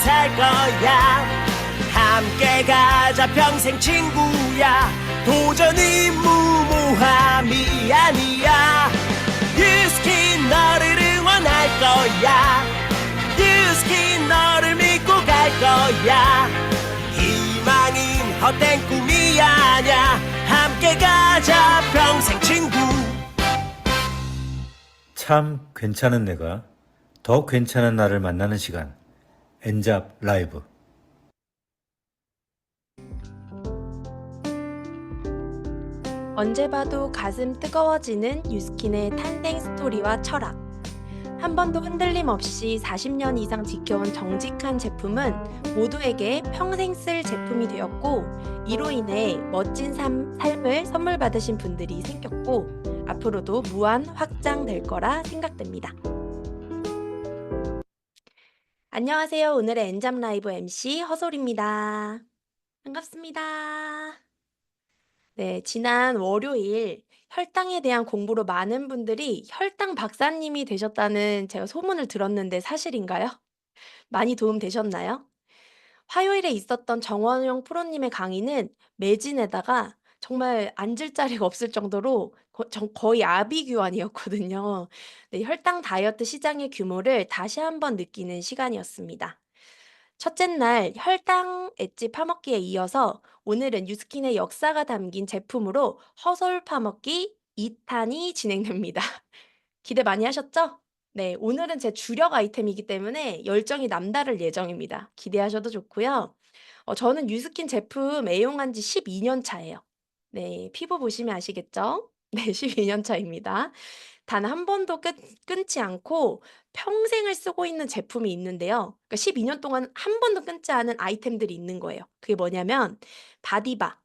살 거야. 함께 가자 평생 친구야. 도전이 무모함이 아니야. 유스킨 너를 응원할 거야. 유스킨 너를 믿고 갈 거야. 희망은 헛된 꿈이 아냐. 함께 가자 평생 친구. 참 괜찮은 내가 더 괜찮은 나를 만나는 시간, 엔잡 라이브. 언제 봐도 가슴 뜨거워지는 유스킨의 탄생 스토리와 철학. 한 번도 흔들림 없이 40년 이상 지켜온 정직한 제품은 모두에게 평생 쓸 제품이 되었고, 이로 인해 멋진 삶을 선물 받으신 분들이 생겼고, 앞으로도 무한 확장될 거라 생각됩니다. 안녕하세요. 오늘의 엔잡 라이브 MC 허솔입니다. 반갑습니다. 네, 지난 월요일 혈당에 대한 공부로 많은 분들이 혈당 박사님이 되셨다는 제가 소문을 들었는데 사실인가요? 많이 도움 되셨나요? 화요일에 있었던 정원영 프로님의 강의는 매진에다가 정말 앉을 자리가 없을 정도로 거의 아비규환이었거든요. 네, 혈당 다이어트 시장의 규모를 다시 한번 느끼는 시간이었습니다. 첫째 날 혈당 엣지 파먹기에 이어서 오늘은 유스킨의 역사가 담긴 제품으로 허솔 파먹기 2탄이 진행됩니다. 기대 많이 하셨죠? 네, 오늘은 제 주력 아이템이기 때문에 열정이 남다를 예정입니다. 기대하셔도 좋고요. 저는 유스킨 제품 애용한 지 12년 차예요. 네, 피부 보시면 아시겠죠? 네, 12년 차입니다. 단 한 번도 끊지 않고 평생을 쓰고 있는 제품이 있는데요. 그러니까 12년 동안 한 번도 끊지 않은 아이템들이 있는 거예요. 그게 뭐냐면 바디바,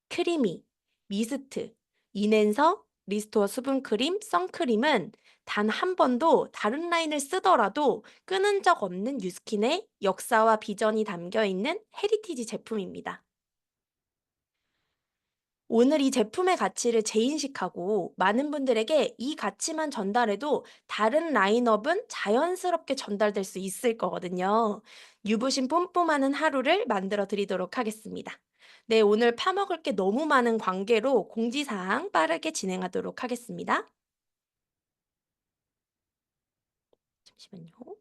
크리미, 미스트, 인앤서, 리스토어 수분크림, 선크림은 단 한 번도 다른 라인을 쓰더라도 끊은 적 없는 유스킨의 역사와 비전이 담겨 있는 헤리티지 제품입니다. 오늘 이 제품의 가치를 재인식하고 많은 분들에게 이 가치만 전달해도 다른 라인업은 자연스럽게 전달될 수 있을 거거든요. 유부심 뿜뿜하는 하루를 만들어 드리도록 하겠습니다. 네, 오늘 파먹을 게 너무 많은 관계로 공지사항 빠르게 진행하도록 하겠습니다. 잠시만요.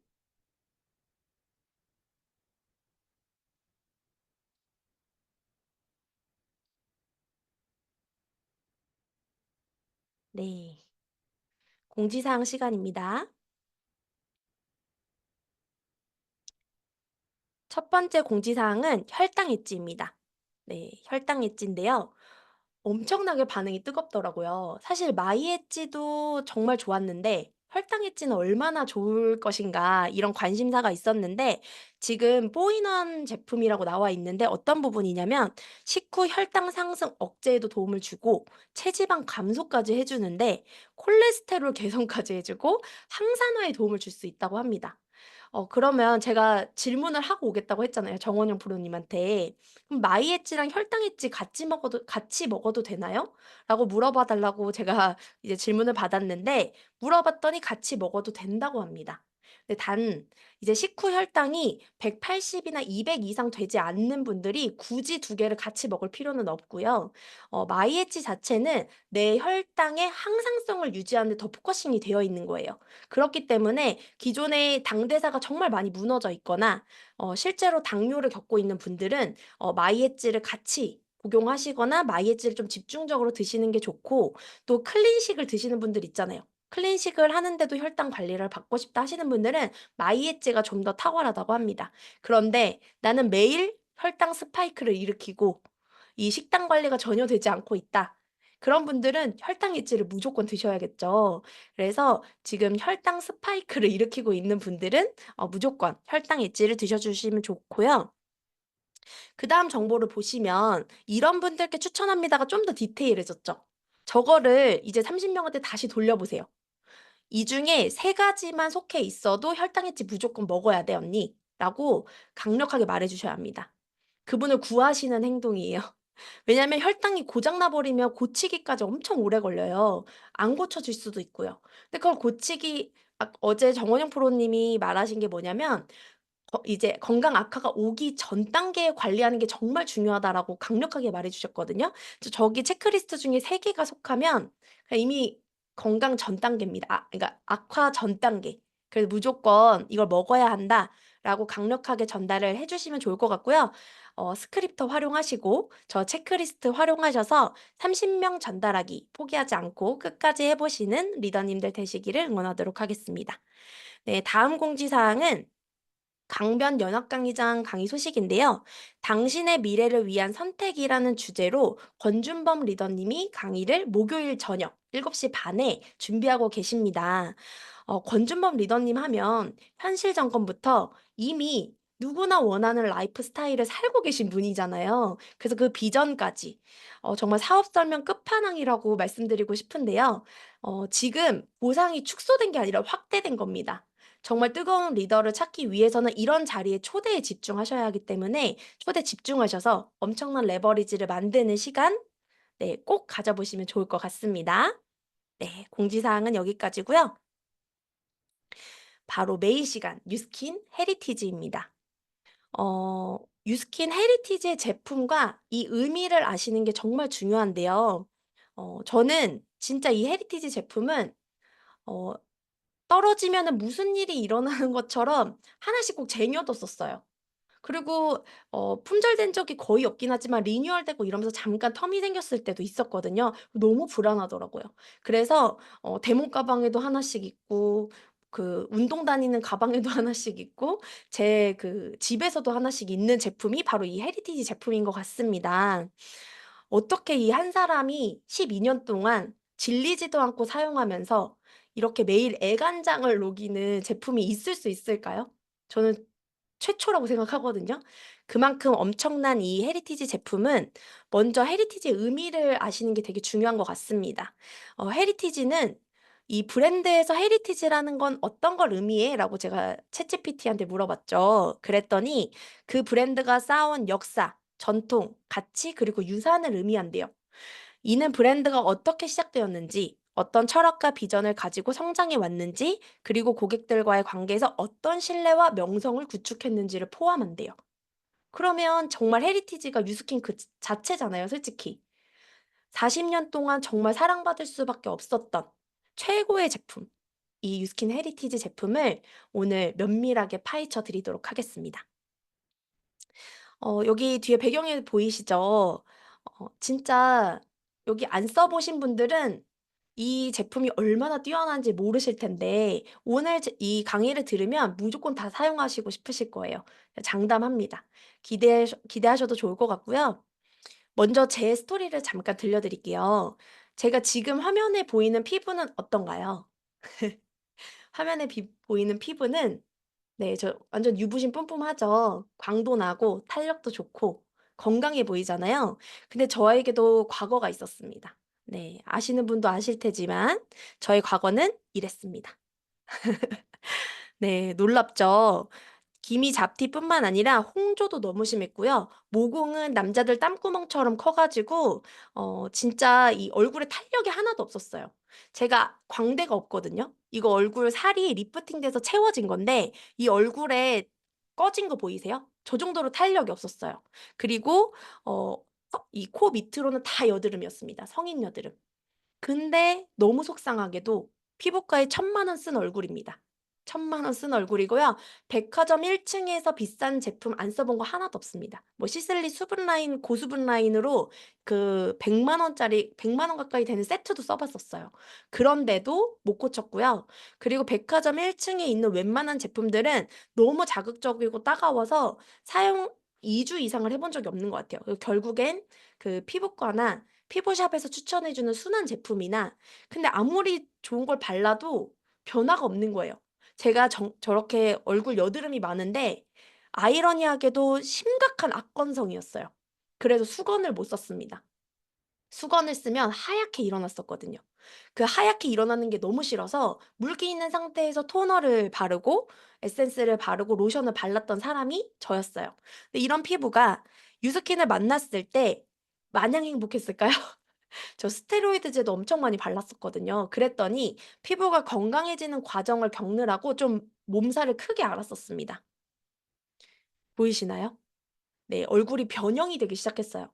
네, 공지사항 시간입니다. 첫 번째 공지사항은 혈당 엣지입니다. 네, 혈당 엣지인데요. 엄청나게 반응이 뜨겁더라고요. 사실 마이 엣지도 정말 좋았는데 혈당 엣지는 얼마나 좋을 것인가 이런 관심사가 있었는데 지금 4인원 제품이라고 나와 있는데 어떤 부분이냐면 식후 혈당 상승 억제에도 도움을 주고 체지방 감소까지 해주는데 콜레스테롤 개선까지 해주고 항산화에 도움을 줄 수 있다고 합니다. 그러면 제가 질문을 하고 오겠다고 했잖아요, 정원영 프로님한테. "그럼 마이 엣지랑 혈당 엣지 같이 먹어도 되나요?" 라고 물어봐 달라고 제가 이제 질문을 받았는데 물어봤더니 같이 먹어도 된다고 합니다. 근데 단 이제 식후 혈당이 180 이나 200 이상 되지 않는 분들이 굳이 두 개를 같이 먹을 필요는 없고요. 마이 엣지 자체는 내 혈당의 항상성을 유지하는 데 더 포커싱이 되어 있는 거예요. 그렇기 때문에 기존의 당 대사가 정말 많이 무너져 있거나 실제로 당뇨를 겪고 있는 분들은 마이 엣지를 같이 복용하시거나 마이 엣지를 좀 집중적으로 드시는 게 좋고 또 클린식을 드시는 분들 있잖아요. 클린식을 하는데도 혈당 관리를 받고 싶다 하시는 분들은 마이 엣지가 좀 더 탁월하다고 합니다. 그런데 나는 매일 혈당 스파이크를 일으키고 이 식단 관리가 전혀 되지 않고 있다. 그런 분들은 혈당 엣지를 무조건 드셔야겠죠. 그래서 지금 혈당 스파이크를 일으키고 있는 분들은 무조건 혈당 엣지를 드셔 주시면 좋고요. 그다음 정보를 보시면 "이런 분들께 추천합니다."가 좀 더 디테일해졌죠. 저거를 이제 30명한테 다시 돌려보세요. "이 중에 세 가지만 속해 있어도 혈당 엣지 무조건 먹어야 돼 언니."라고 강력하게 말해 주셔야 합니다. 그분을 구하시는 행동이에요. 왜냐하면 혈당이 고장 나 버리면 고치기까지 엄청 오래 걸려요. 안 고쳐질 수도 있고요. 근데 그걸 고치기 어제 정원영 프로님이 말하신 게 뭐냐면 이제 "건강 악화가 오기 전 단계에 관리하는 게 정말 중요하다."라고 강력하게 말해 주셨거든요. 저기 체크리스트 중에 3 개가 속하면 이미 건강 전 단계입니다. 그러니까 악화 전 단계. 그래서 "무조건 이걸 먹어야 한다."라고 강력하게 전달을 해 주시면 좋을 것 같고요. 스크립터 활용하시고 저 체크리스트 활용하셔서 30명 전달하기 포기하지 않고 끝까지 해 보시는 리더님들 되시기를 응원하도록 하겠습니다. 네, 다음 공지사항은 강변 연합 강의장 강의 소식인데요. 당신의 미래를 위한 선택이라는 주제로 권준범 리더님이 강의를 목요일 저녁 7시 반에 준비하고 계십니다. 권준범 리더님 하면 현실 점검부터 이미 누구나 원하는 라이프 스타일을 살고 계신 분이잖아요. 그래서 그 비전까지 정말 사업 설명 끝판왕이라고 말씀드리고 싶은데요. 지금 보상이 축소된 게 아니라 확대된 겁니다. 정말 뜨거운 리더를 찾기 위해서는 이런 자리에 초대에 집중하셔야 하기 때문에 초대 집중하셔서 엄청난 레버리지를 만드는 시간, 네, 꼭 가져보시면 좋을 것 같습니다. 네, 공지사항은 여기까지고요. 바로 메인 시간 뉴스킨 헤리티지입니다. 뉴스킨 헤리티지의 제품과 이 의미를 아시는 게 정말 중요한데요. 저는 진짜 이 헤리티지 제품은 어 떨어지면은 무슨 일이 일어나는 것처럼 하나씩 꼭 쟁여뒀었어요. 그리고 품절된 적이 거의 없긴 하지만 리뉴얼되고 이러면서 잠깐 텀이 생겼을 때도 있었거든요. 너무 불안하더라고요. 그래서 대문 가방에도 하나씩 있고 그 운동 다니는 가방에도 하나씩 있고 제 그 집에서도 하나씩 있는 제품이 바로 이 헤리티지 제품인 것 같습니다. 어떻게 이 한 사람이 12년 동안 질리지도 않고 사용하면서 이렇게 매일 애간장을 녹이는 제품이 있을 수 있을까요? 저는 최초라고 생각하거든요. 그만큼 엄청난 이 헤리티지 제품은 먼저 헤리티지의 의미를 아시는 게 되게 중요한 것 같습니다. 헤리티지는 이 브랜드에서 "헤리티지라는 건 어떤 걸 의미해?"라고 제가 챗GPT한테 물어봤죠. 그랬더니 그 브랜드가 쌓아온 역사, 전통, 가치 그리고 유산을 의미한대요. 이는 브랜드가 어떻게 시작되었는지, 어떤 철학과 비전을 가지고 성장해 왔는지, 그리고 고객들과의 관계에서 어떤 신뢰와 명성을 구축했는지를 포함한대요. 그러면 정말 헤리티지가 뉴스킨 그 자체잖아요, 솔직히. 40년 동안 정말 사랑받을 수밖에 없었던 최고의 제품, 이 뉴스킨 헤리티지 제품을 오늘 면밀하게 파헤쳐 드리도록 하겠습니다. 여기 뒤에 배경에 보이시죠? 진짜 여기 안 써 보신 분들은 이 제품이 얼마나 뛰어난지 모르실 텐데 오늘 이 강의를 들으면 무조건 다 사용하시고 싶으실 거예요. 장담합니다. 기대하셔도 좋을 것 같고요. 먼저 제 스토리를 잠깐 들려드릴게요. 제가 지금 화면에 보이는 피부는 어떤가요? 화면에 보이는 피부는, 네, 저 완전 유부심 뿜뿜하죠. 광도 나고 탄력도 좋고 건강해 보이잖아요. 근데 저에게도 과거가 있었습니다. 네, 아시는 분도 아실 테지만 저의 과거는 이랬습니다. 네, 놀랍죠? 기미 잡티뿐만 아니라 홍조도 너무 심했고요. 모공은 남자들 땀구멍처럼 커 가지고 진짜 이 얼굴에 탄력이 하나도 없었어요. 제가 광대가 없거든요. 이거 얼굴 살이 리프팅돼서 채워진 건데 이 얼굴에 꺼진 거 보이세요? 저 정도로 탄력이 없었어요. 그리고 이 코 밑으로는 다 여드름이었습니다, 성인 여드름. 근데 너무 속상하게도 피부과에 1,000만 원 쓴 얼굴입니다. 1,000만 원 쓴 얼굴이고요. 백화점 1 층에서 비싼 제품 안 써본 거 하나도 없습니다. 뭐 시슬리 수분 라인, 고수분 라인으로 그 100만 원짜리 100만 원 가까이 되는 세트도 써 봤었어요. 그런데도 못 고쳤고요. 그리고 백화점 1 층에 있는 웬만한 제품들은 너무 자극적이고 따가워서 사용 2주 이상을 해본 적이 없는 것 같아요. 결국엔 그 피부과나 피부샵에서 추천해 주는 순한 제품이나, 근데 아무리 좋은 걸 발라도 변화가 없는 거예요. 제가 저렇게 얼굴 여드름이 많은데 아이러니하게도 심각한 악건성이었어요. 그래서 수건을 못 썼습니다. 수건을 쓰면 하얗게 일어났었거든요. 그 하얗게 일어나는 게 너무 싫어서 물기 있는 상태에서 토너를 바르고 에센스를 바르고 로션을 발랐던 사람이 저였어요. 근데 이런 피부가 유스킨을 만났을 때 마냥 행복했을까요? 저 스테로이드제도 엄청 많이 발랐었거든요. 그랬더니 피부가 건강해지는 과정을 겪느라고 좀 몸살을 크게 앓았었습니다. 보이시나요? 네, 얼굴이 변형이 되기 시작했어요.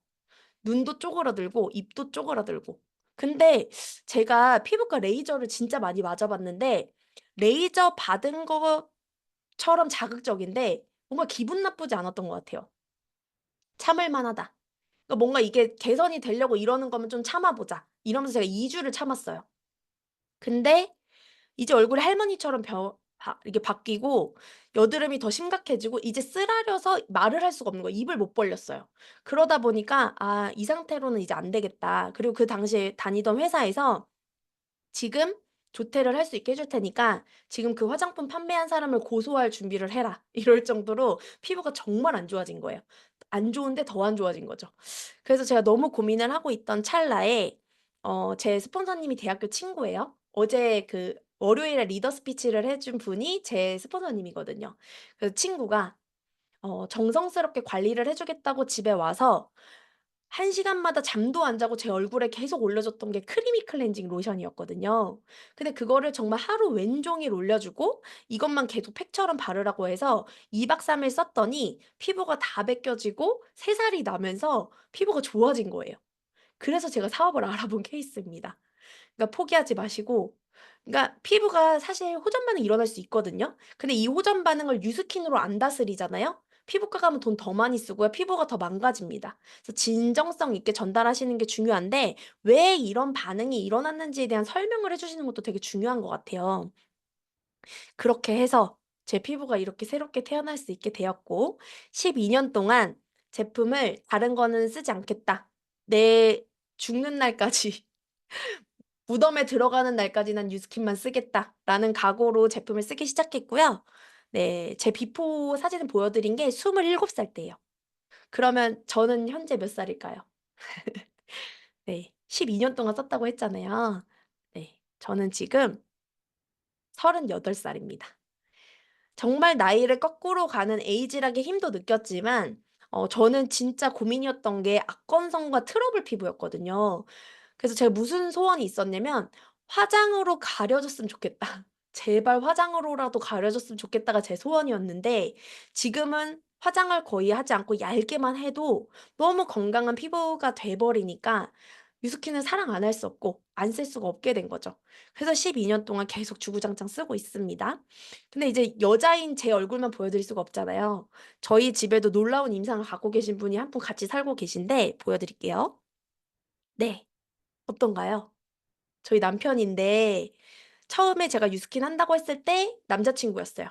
눈도 쪼그라들고 입도 쪼그라들고. 근데 제가 피부과 레이저를 진짜 많이 맞아 봤는데 레이저 받은 것처럼 자극적인데 뭔가 기분 나쁘지 않았던 것 같아요. '참을 만하다.' 그러니까 뭔가 이게 '개선이 되려고 이러는 거면 좀 참아 보자.' 이러면서 제가 2 주를 참았어요. 근데 이제 얼굴이 할머니처럼 이게 바뀌고 여드름이 더 심각해지고 이제 쓰라려서 말을 할 수가 없는 거예요. 입을 못 벌렸어요. 그러다 보니까 '아 이 상태로는 이제 안 되겠다.' 그리고 그 당시에 다니던 회사에서 "지금 조퇴를 할 수 있게 해줄 테니까 지금 그 화장품 판매한 사람을 고소할 준비를 해라." 이럴 정도로 피부가 정말 안 좋아진 거예요. 안 좋은데 더 안 좋아진 거죠. 그래서 제가 너무 고민을 하고 있던 찰나에 제 스폰서님이 대학교 친구예요. 어제 그 월요일에 리더 스피치를 해준 분이 제 스폰서님이거든요. 그래서 친구가 정성스럽게 관리를 해 주겠다고 집에 와서 1 시간마다 잠도 안 자고 제 얼굴에 계속 올려줬던 게 크리미 클렌징 로션이었거든요. 근데 그거를 정말 하루 왼종일 올려주고 이것만 계속 팩처럼 바르라고 해서 2박 3일 썼더니 피부가 다 벗겨지고 새살이 나면서 피부가 좋아진 거예요. 그래서 제가 사업을 알아본 케이스입니다. 그러니까 포기하지 마시고 그러니까 피부가 사실 호전 반응이 일어날 수 있거든요. 근데 이 호전 반응을 뉴스킨으로 안 다스리잖아요. 피부과 가면 돈 더 많이 쓰고요. 피부가 더 망가집니다. 그래서 진정성 있게 전달하시는 게 중요한데 왜 이런 반응이 일어났는지에 대한 설명을 해 주시는 것도 되게 중요한 것 같아요. 그렇게 해서 제 피부가 이렇게 새롭게 태어날 수 있게 되었고 12년 동안 제품을 '다른 거는 쓰지 않겠다. 내 죽는 날까지 무덤에 들어가는 날까지 난 뉴스킨만 쓰겠다.'라는 각오로 제품을 쓰기 시작했고요. 네. 제 비포 사진을 보여 드린 게 27살 때예요. 그러면 저는 현재 몇 살일까요? 네. 12년 동안 썼다고 했잖아요. 네. 저는 지금 38 살입니다. 정말 나이를 거꾸로 가는 에이지락의 힘도 느꼈지만 저는 진짜 고민이었던 게 악건성과 트러블 피부였거든요. 그래서 제가 무슨 소원이 있었냐면 '화장으로 가려졌으면 좋겠다. 제발 화장으로라도 가려졌으면 좋겠다.'가 제 소원이었는데 지금은 화장을 거의 하지 않고 얇게만 해도 너무 건강한 피부가 돼 버리니까 유스킨을 사랑 안 할 수 없고 안 쓸 수가 없게 된 거죠. 그래서 12년 동안 계속 주구장창 쓰고 있습니다. 근데 이제 여자인 제 얼굴만 보여드릴 수가 없잖아요. 저희 집에도 놀라운 임상을 갖고 계신 분이 한 분 같이 살고 계신데 보여드릴게요. 네. 어떤가요? 저희 남편인데 처음에 제가 유스킨 한다고 했을 때 남자친구였어요.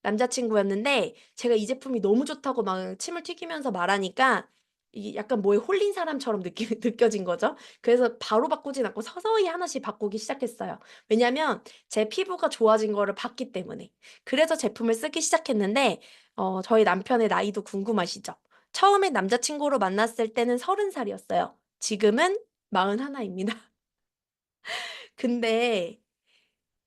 남자친구였는데 제가 이 제품이 너무 좋다고 막 침을 튀기면서 말하니까 이게 약간 뭐에 홀린 사람처럼 느끼 느껴진 거죠. 그래서 바로 바꾸진 않고 서서히 하나씩 바꾸기 시작했어요. 왜냐면 제 피부가 좋아진 거를 봤기 때문에. 그래서 제품을 쓰기 시작했는데 저희 남편의 나이도 궁금하시죠? 처음에 남자친구로 만났을 때는 30 살이었어요. 지금은 41 입니다. 근데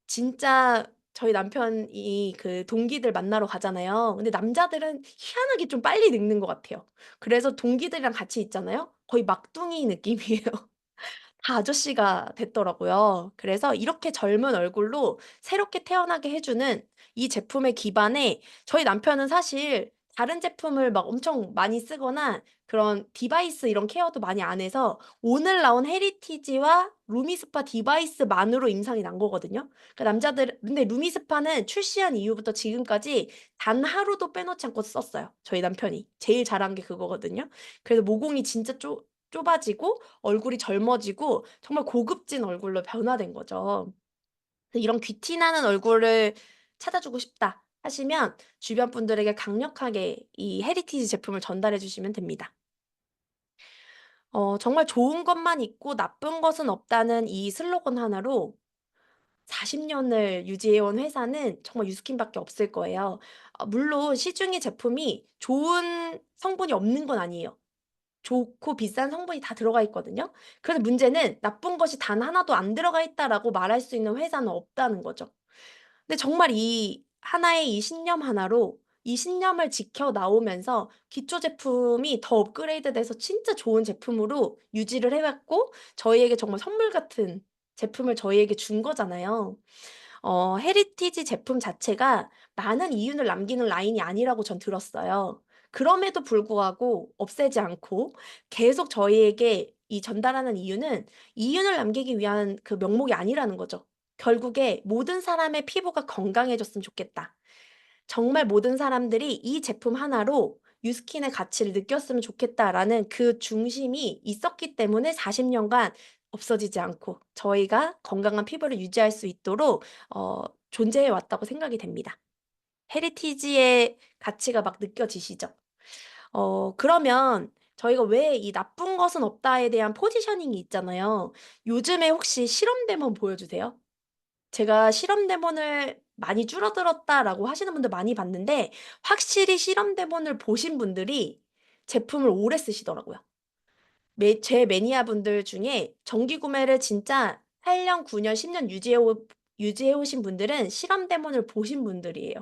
진짜 저희 남편이 그 동기들 만나러 가잖아요. 근데 남자들은 희한하게 좀 빨리 늙는 것 같아요. 그래서 동기들이랑 같이 있잖아요. 거의 막둥이 느낌이에요. 다 아저씨가 됐더라고요. 그래서 이렇게 젊은 얼굴로 새롭게 태어나게 해 주는 이 제품의 기반에 저희 남편은 사실 다른 제품을 막 엄청 많이 쓰거나 그런 디바이스 이런 케어도 많이 안 해서 오늘 나온 헤리티지와 루미스파 디바이스만으로 임상이 난 거거든요. 그러니까 남자들 근데 루미스파는 출시한 이후부터 지금까지 단 하루도 빼놓지 않고 썼어요, 저희 남편이. 제일 잘한 게 그거거든요. 그래서 모공이 진짜 좁아지고 얼굴이 젊어지고 정말 고급진 얼굴로 변화된 거죠. 그래서 이런 귀티 나는 얼굴을 찾아주고 싶다 하시면 주변 분들에게 강력하게 이 헤리티지 제품을 전달해 주시면 됩니다. 정말 좋은 것만 있고 나쁜 것은 없다는 이 슬로건 하나로 40 년을 유지해 온 회사는 정말 유스킨밖에 없을 거예요. 물론 시중의 제품이 좋은 성분이 없는 건 아니에요. 좋고 비싼 성분이 다 들어가 있거든요. 그런데 문제는 '나쁜 것이 단 하나도 안 들어가 있다.'라고 말할 수 있는 회사는 없다는 거죠. 근데 정말 이 하나의 이 신념 하나로 이 신념을 지켜 나오면서 기초 제품이 더 업그레이드돼서 진짜 좋은 제품으로 유지를 해 왔고 저희에게 정말 선물 같은 제품을 저희에게 준 거잖아요. 헤리티지 제품 자체가 많은 이윤을 남기는 라인이 아니라고 전 들었어요. 그럼에도 불구하고 없애지 않고 계속 저희에게 이 전달하는 이유는 이윤을 남기기 위한 그 명목이 아니라는 거죠. 결국에 '모든 사람의 피부가 건강해졌으면 좋겠다.' 정말 모든 사람들이 이 제품 하나로 '뉴스킨의 가치를 느꼈으면 좋겠다.'라는 그 중심이 있었기 때문에 40 년간 없어지지 않고 저희가 건강한 피부를 유지할 수 있도록 존재해 왔다고 생각이 됩니다. 헤리티지의 가치가 막 느껴지시죠? 그러면 저희가 왜 이 '나쁜 것은 없다.'에 대한 포지셔닝이 있잖아요. 요즘에 혹시 실험 데모 보여주세요? 제가 "실험 대본을 많이 줄어들었다."라고 하시는 분들 많이 봤는데 확실히 실험 대본을 보신 분들이 제품을 오래 쓰시더라고요. 제 매니아 분들 중에 정기 구매를 진짜 8 년, 9 년, 10년 유지해 오신 분들은 실험 데모를 보신 분들이에요.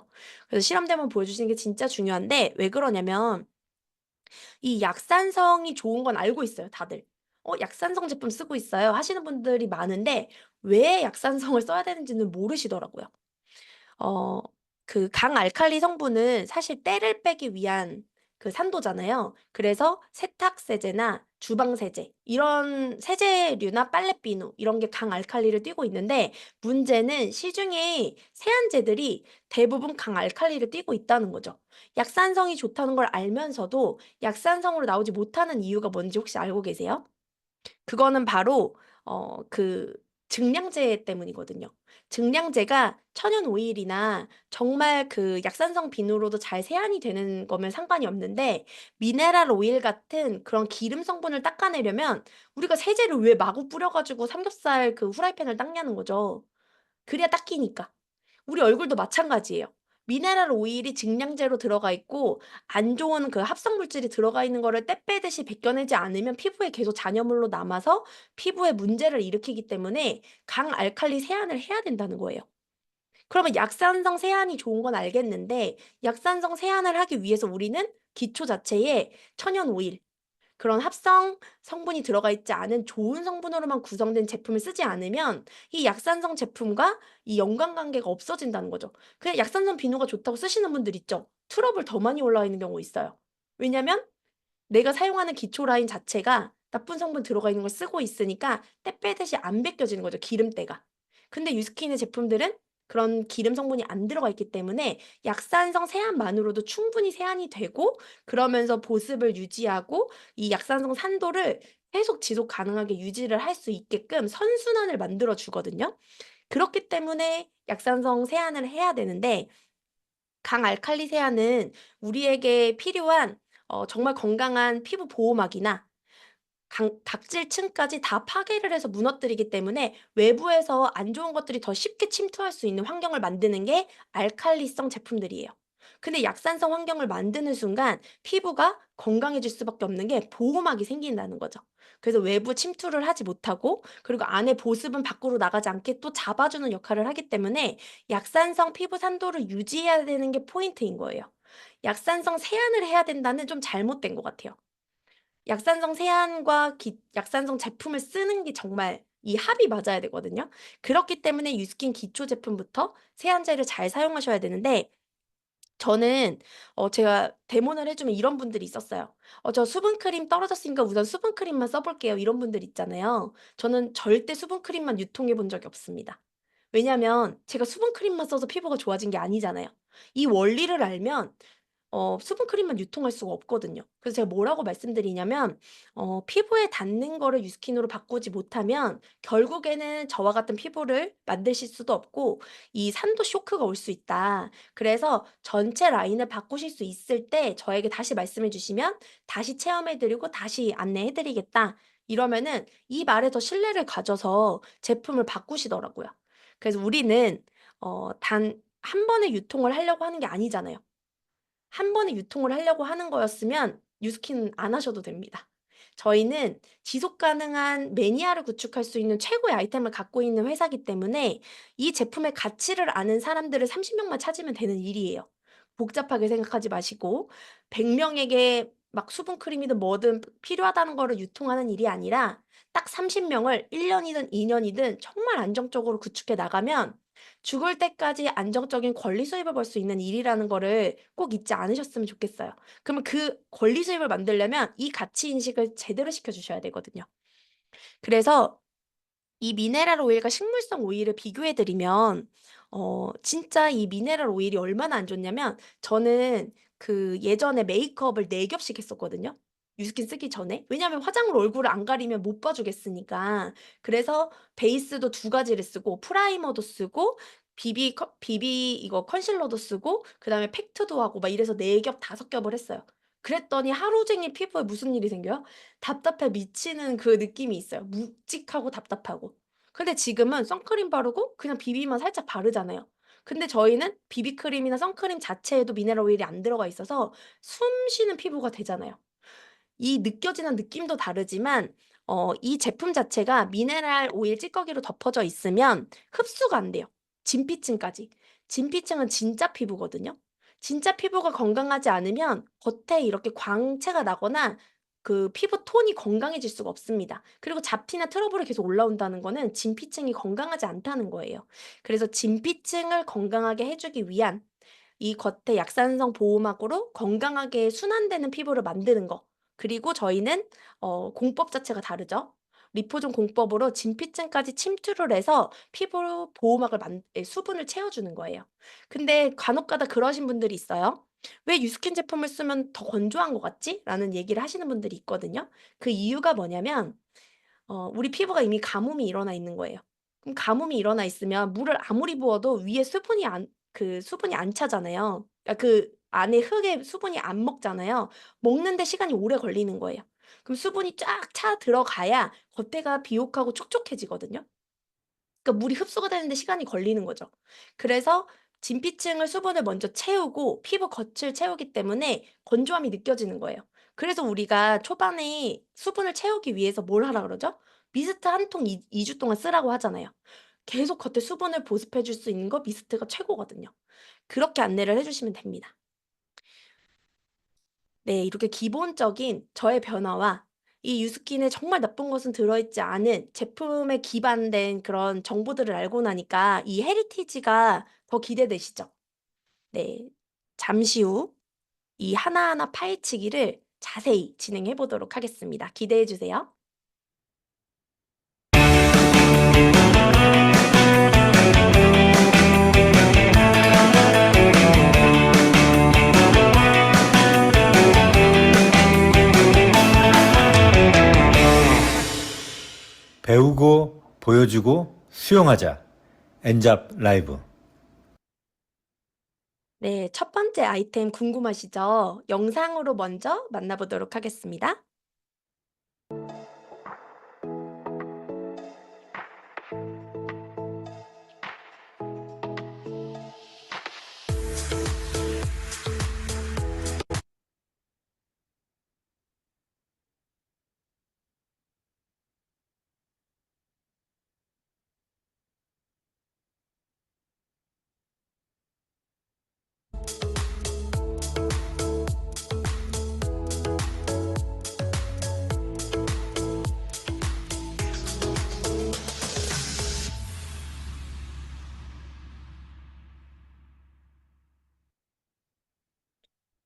그래서 실험 데모 보여주시는 게 진짜 중요한데 왜 그러냐면 이 약산성이 좋은 건 알고 있어요 다들. 약산성 제품 쓰고 있어요." 하시는 분들이 많은데 왜 약산성을 써야 되는지는 모르시더라고요. 어 그 강알칼리 성분은 사실 때를 빼기 위한 그 산도잖아요. 그래서 세탁세제나 주방세제 이런 세제류나 빨래비누 이런 게 강알칼리를 띠고 있는데 문제는 시중에 세안제들이 대부분 강알칼리를 띠고 있다는 거죠. 약산성이 좋다는 걸 알면서도 약산성으로 나오지 못하는 이유가 뭔지 혹시 알고 계세요? 그거는 바로 그 증량제 때문이거든요. 증량제가 천연 오일이나 정말 그 약산성 비누로도 잘 세안이 되는 거면 상관이 없는데 미네랄 오일 같은 그런 기름 성분을 닦아내려면 우리가 세제를 왜 마구 뿌려 가지고 삼겹살 그 후라이팬을 닦냐는 거죠. 그래야 닦이니까. 우리 얼굴도 마찬가지예요. 미네랄 오일이 증량제로 들어가 있고 안 좋은 그 합성 물질이 들어가 있는 거를 때 빼듯이 벗겨내지 않으면 피부에 계속 잔여물로 남아서 피부에 문제를 일으키기 때문에 강알칼리 세안을 해야 된다는 거예요. 그러면 약산성 세안이 좋은 건 알겠는데 약산성 세안을 하기 위해서 우리는 기초 자체에 천연 오일 그런 합성 성분이 들어가 있지 않은 좋은 성분으로만 구성된 제품을 쓰지 않으면 이 약산성 제품과 이 연관관계가 없어진다는 거죠. 그냥 약산성 비누가 좋다고 쓰시는 분들 있죠. 트러블 더 많이 올라와 있는 경우 있어요. 왜냐면 내가 사용하는 기초 라인 자체가 나쁜 성분 들어가 있는 걸 쓰고 있으니까 때 빼듯이 안 벗겨지는 거죠, 기름때가. 근데 유스킨의 제품들은 그런 기름 성분이 안 들어가 있기 때문에 약산성 세안만으로도 충분히 세안이 되고 그러면서 보습을 유지하고 이 약산성 산도를 계속 지속 가능하게 유지를 할 수 있게끔 선순환을 만들어 주거든요. 그렇기 때문에 약산성 세안을 해야 되는데 강알칼리 세안은 우리에게 필요한 정말 건강한 피부 보호막이나 강 각질층까지 다 파괴를 해서 무너뜨리기 때문에 외부에서 안 좋은 것들이 더 쉽게 침투할 수 있는 환경을 만드는 게 알칼리성 제품들이에요. 근데 약산성 환경을 만드는 순간 피부가 건강해질 수밖에 없는 게 보호막이 생긴다는 거죠. 그래서 외부 침투를 하지 못하고 그리고 안에 보습은 밖으로 나가지 않게 또 잡아주는 역할을 하기 때문에 약산성 피부 산도를 유지해야 되는 게 포인트인 거예요. 약산성 세안을 해야 된다는 좀 잘못된 것 같아요. 약산성 세안과 약산성 제품을 쓰는 게 정말 이 합이 맞아야 되거든요. 그렇기 때문에 유스킨 기초 제품부터 세안제를 잘 사용하셔야 되는데 저는 제가 대모를 해 주면 이런 분들이 있었어요. "저 수분크림 떨어졌으니까 우선 수분크림만 써 볼게요." 이런 분들 있잖아요. 저는 절대 수분크림만 유통해 본 적이 없습니다. 왜냐면 제가 수분크림만 써서 피부가 좋아진 게 아니잖아요. 이 원리를 알면 수분크림만 유통할 수가 없거든요. 그래서 제가 뭐라고 말씀드리냐면 피부에 닿는 거를 유스킨으로 바꾸지 못하면 결국에는 저와 같은 피부를 만드실 수도 없고 이 산도 쇼크가 올 수 있다. 그래서 전체 라인을 바꾸실 수 있을 때 저에게 다시 말씀해 주시면 다시 체험해 드리고 다시 안내해 드리겠다. 이러면은 이 말에 더 신뢰를 가져서 제품을 바꾸시더라고요. 그래서 우리는 단 한 번에 유통을 하려고 하는 게 아니잖아요. 한 번에 유통을 하려고 하는 거였으면 뉴스킨 안 하셔도 됩니다. 저희는 지속 가능한 매니아를 구축할 수 있는 최고의 아이템을 갖고 있는 회사이기 때문에 이 제품의 가치를 아는 사람들을 30 명만 찾으면 되는 일이에요. 복잡하게 생각하지 마시고 100 명에게 막 수분 크림이든 뭐든 필요하다는 거를 유통하는 일이 아니라 딱 30 명을 1 년이든 2 년이든 정말 안정적으로 구축해 나가면 죽을 때까지 안정적인 권리 수입을 벌 수 있는 일이라는 거를 꼭 잊지 않으셨으면 좋겠어요. 그러면 그 권리 수입을 만들려면 이 가치 인식을 제대로 시켜 주셔야 되거든요. 그래서 이 미네랄 오일과 식물성 오일을 비교해 드리면 진짜 이 미네랄 오일이 얼마나 안 좋냐면, 저는 그 예전에 메이크업을 4 겹씩 했었거든요, 유스킨 쓰기 전에. 왜냐하면 화장으로 얼굴을 안 가리면 못 봐 주겠으니까. 그래서 베이스도 2 가지를 쓰고 프라이머도 쓰고 비비 이거 컨실러도 쓰고 그다음에 팩트도 하고 막 이래서 4 겹, 5 겹을 했어요. 그랬더니 하루 종일 피부에 무슨 일이 생겨요? 답답해 미치는 그 느낌이 있어요. 묵직하고 답답하고. 근데 지금은 선크림 바르고 그냥 비비만 살짝 바르잖아요. 근데 저희는 비비크림이나 선크림 자체에도 미네랄 오일이 안 들어가 있어서 숨 쉬는 피부가 되잖아요. 이 느껴지는 느낌도 다르지만 이 제품 자체가 미네랄 오일 찌꺼기로 덮어져 있으면 흡수가 안 돼요, 진피층까지. 진피층은 진짜 피부거든요. 진짜 피부가 건강하지 않으면 겉에 이렇게 광채가 나거나 그 피부 톤이 건강해질 수가 없습니다. 그리고 잡티나 트러블이 계속 올라온다는 거는 진피층이 건강하지 않다는 거예요. 그래서 진피층을 건강하게 해 주기 위한 이 겉에 약산성 보호막으로 건강하게 순환되는 피부를 만드는 거. 그리고 저희는 공법 자체가 다르죠. 리포존 공법으로 진피층까지 침투를 해서 피부 보호막을 수분을 채워 주는 거예요. 근데 간혹가다 그러신 분들이 있어요. "왜 유스킨 제품을 쓰면 더 건조한 것 같지?" 라는 얘기를 하시는 분들이 있거든요. 그 이유가 뭐냐면 우리 피부가 이미 가뭄이 일어나 있는 거예요. 그럼 가뭄이 일어나 있으면 물을 아무리 부어도 위에 수분이 안 차잖아요. 그 안에 흙에 수분이 안 먹잖아요. 먹는 데 시간이 오래 걸리는 거예요. 그럼 수분이 쫙 차 들어가야 겉에가 비옥하고 촉촉해지거든요. 그러니까 물이 흡수가 되는데 시간이 걸리는 거죠. 그래서 진피층을 수분을 먼저 채우고 피부 겉을 채우기 때문에 건조함이 느껴지는 거예요. 그래서 우리가 초반에 수분을 채우기 위해서 뭘 하라 그러죠? 미스트 한 통 2주 동안 쓰라고 하잖아요. 계속 겉에 수분을 보습해 줄 수 있는 거 미스트가 최고거든요. 그렇게 안내를 해 주시면 됩니다. 네. 이렇게 기본적인 저의 변화와 이 유스킨에 정말 나쁜 것은 들어있지 않은 제품에 기반된 그런 정보들을 알고 나니까 이 헤리티지가 더 기대되시죠? 네. 잠시 후 이 하나하나 파헤치기를 자세히 진행해 보도록 하겠습니다. 기대해 주세요. 배우고 보여주고 수용하자. 엔잡 라이브. 네. 첫 번째 아이템 궁금하시죠? 영상으로 먼저 만나보도록 하겠습니다.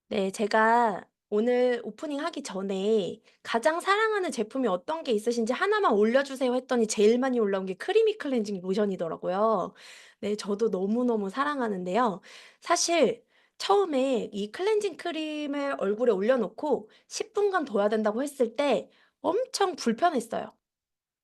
네. 제가 오늘 오프닝하기 전에 "가장 사랑하는 제품이 어떤 게 있으신지 하나만 올려주세요." 했더니 제일 많이 올라온 게 크리미 클렌징 로션이더라고요. 네. 저도 너무너무 사랑하는데요. 사실 처음에 이 클렌징 크림을 얼굴에 올려 놓고 10 분간 둬야 된다고 했을 때 엄청 불편했어요.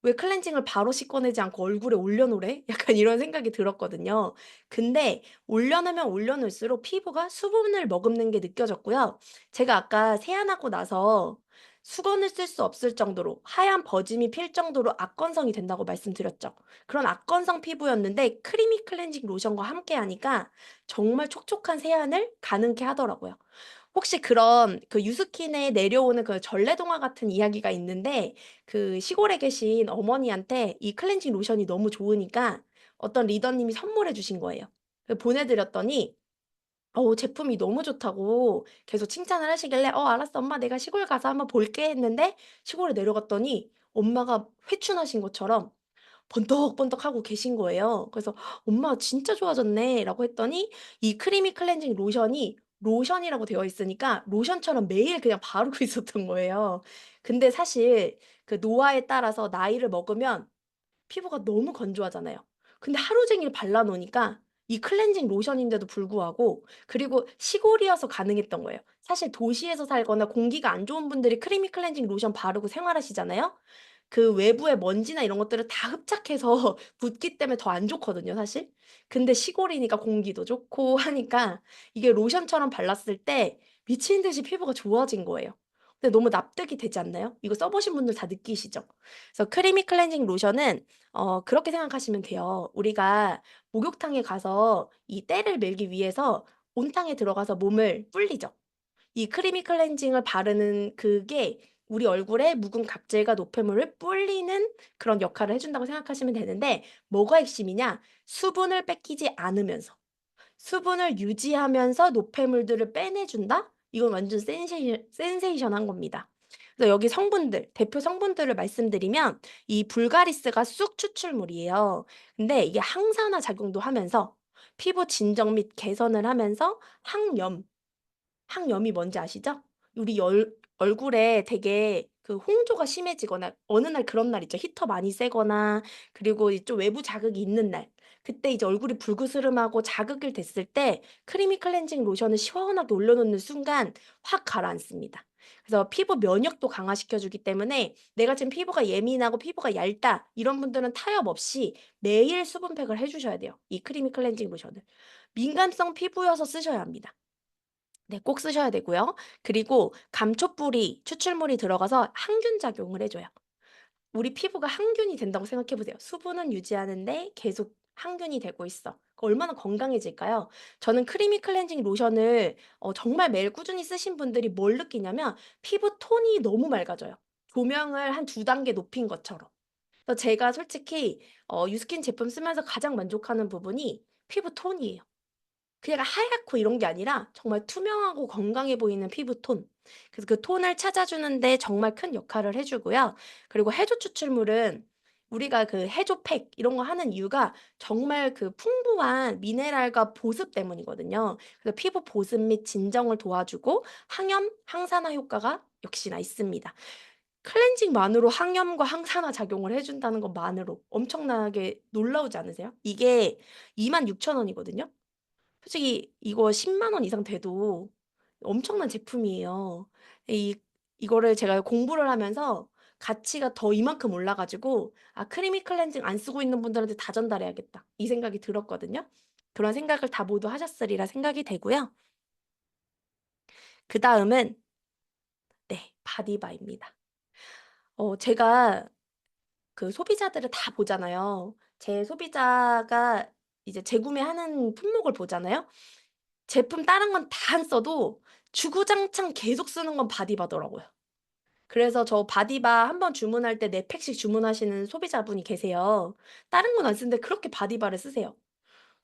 '왜 클렌징을 바로 씻어내지 않고 얼굴에 올려 놓으래?' 약간 이런 생각이 들었거든요. 근데 올려 놓으면 올려 놓을수록 피부가 수분을 머금는 게 느껴졌고요. 제가 아까 세안하고 나서 수건을 쓸 수 없을 정도로 하얀 버짐이 필 정도로 악건성이 된다고 말씀드렸죠. 그런 악건성 피부였는데 크리미 클렌징 로션과 함께 하니까 정말 촉촉한 세안을 가능케 하더라고요. 혹시 그런 그 유스킨에 내려오는 그 전래동화 같은 이야기가 있는데, 그 시골에 계신 어머니한테 이 클렌징 로션이 너무 좋으니까 어떤 리더님이 선물해 주신 거예요. 보내 드렸더니 제품이 너무 좋다고 계속 칭찬을 하시길래 "어 알았어 엄마 내가 시골 가서 한번 볼게." 했는데 시골에 내려갔더니 엄마가 회춘하신 것처럼 번떡번떡하고 계신 거예요. 그래서 "엄마 진짜 좋아졌네."라고 했더니 이 크리미 클렌징 로션이 로션이라고 되어 있으니까 로션처럼 매일 그냥 바르고 있었던 거예요. 근데 사실 그 노화에 따라서 나이를 먹으면 피부가 너무 건조하잖아요. 근데 하루 종일 발라 놓으니까 이 클렌징 로션인데도 불구하고, 그리고 시골이어서 가능했던 거예요. 사실 도시에서 살거나 공기가 안 좋은 분들이 크리미 클렌징 로션 바르고 생활하시잖아요. 그 외부의 먼지나 이런 것들을 다 흡착해서 붓기 때문에 더 안 좋거든요, 사실. 근데 시골이니까 공기도 좋고 하니까 이게 로션처럼 발랐을 때 미친 듯이 피부가 좋아진 거예요. 근데 너무 납득이 되지 않나요? 이거 써 보신 분들 다 느끼시죠? 그래서 크리미 클렌징 로션은 그렇게 생각하시면 돼요. 우리가 목욕탕에 가서 이 때를 밀기 위해서 온탕에 들어가서 몸을 불리죠. 이 크리미 클렌징을 바르는 그게 우리 얼굴에 묵은 각질과 노폐물을 불리는 그런 역할을 해 준다고 생각하시면 되는데, 뭐가 핵심이냐? 수분을 뺏기지 않으면서 수분을 유지하면서 노폐물들을 빼내준다? 이건 완전 센세이션한 겁니다. 그래서 여기 성분들, 대표 성분들을 말씀드리면 이 불가리스가 쑥 추출물이에요. 근데 이게 항산화 작용도 하면서 피부 진정 및 개선을 하면서 항염, 항염이 뭔지 아시죠? 우리 얼굴에 되게 그 홍조가 심해지거나 어느 날 그런 날 있죠. 히터 많이 세거나 그리고 이 좀 외부 자극이 있는 날. 그때 이제 얼굴이 불그스름하고 자극을 됐을 때 크리미 클렌징 로션을 시원하게 올려 놓는 순간 확 가라앉습니다. 그래서 피부 면역도 강화시켜 주기 때문에 내가 지금 피부가 예민하고 피부가 얇다 이런 분들은 타협 없이 매일 수분팩을 해 주셔야 돼요, 이 크리미 클렌징 로션을. 민감성 피부여서 쓰셔야 합니다. 네, 꼭 쓰셔야 되고요. 그리고 감초뿌리 추출물이 들어가서 항균 작용을 해 줘요. 우리 피부가 항균이 된다고 생각해 보세요. 수분은 유지하는데 계속 항균이 되고 있어. 얼마나 건강해질까요? 저는 크리미 클렌징 로션을 정말 매일 꾸준히 쓰신 분들이 뭘 느끼냐면 피부 톤이 너무 맑아져요. 조명을 한 두 단계 높인 것처럼. 그래서 제가 솔직히 유스킨 제품 쓰면서 가장 만족하는 부분이 피부 톤이에요. 그냥 하얗고 이런 게 아니라 정말 투명하고 건강해 보이는 피부톤. 그래서 그 톤을 찾아주는 데 정말 큰 역할을 해 주고요. 그리고 해조 추출물은 우리가 그 해조팩 이런 거 하는 이유가 정말 그 풍부한 미네랄과 보습 때문이거든요. 그래서 피부 보습 및 진정을 도와주고 항염, 항산화 효과가 역시나 있습니다. 클렌징만으로 항염과 항산화 작용을 해 준다는 것만으로 엄청나게 놀라우지 않으세요? 이게 26,000원이거든요. 솔직히 이거 10만 원 이상 돼도 엄청난 제품이에요. 이 이거를 제가 공부를 하면서 가치가 더 이만큼 올라 가지고 '아 크리미 클렌징 안 쓰고 있는 분들한테 다 전달해야겠다.' 이 생각이 들었거든요. 그런 생각을 다 모두 하셨으리라 생각이 되고요. 그다음은 네, 바디바입니다. 제가 그 소비자들을 다 보잖아요. 제 소비자가 이제 재구매하는 품목을 보잖아요. 제품 다른 건 다 안 써도 주구장창 계속 쓰는 건 바디바더라고요. 그래서 저 바디바 한 번 주문할 때 4 팩씩 주문하시는 소비자분이 계세요. 다른 건 안 쓰는데 그렇게 바디바를 쓰세요.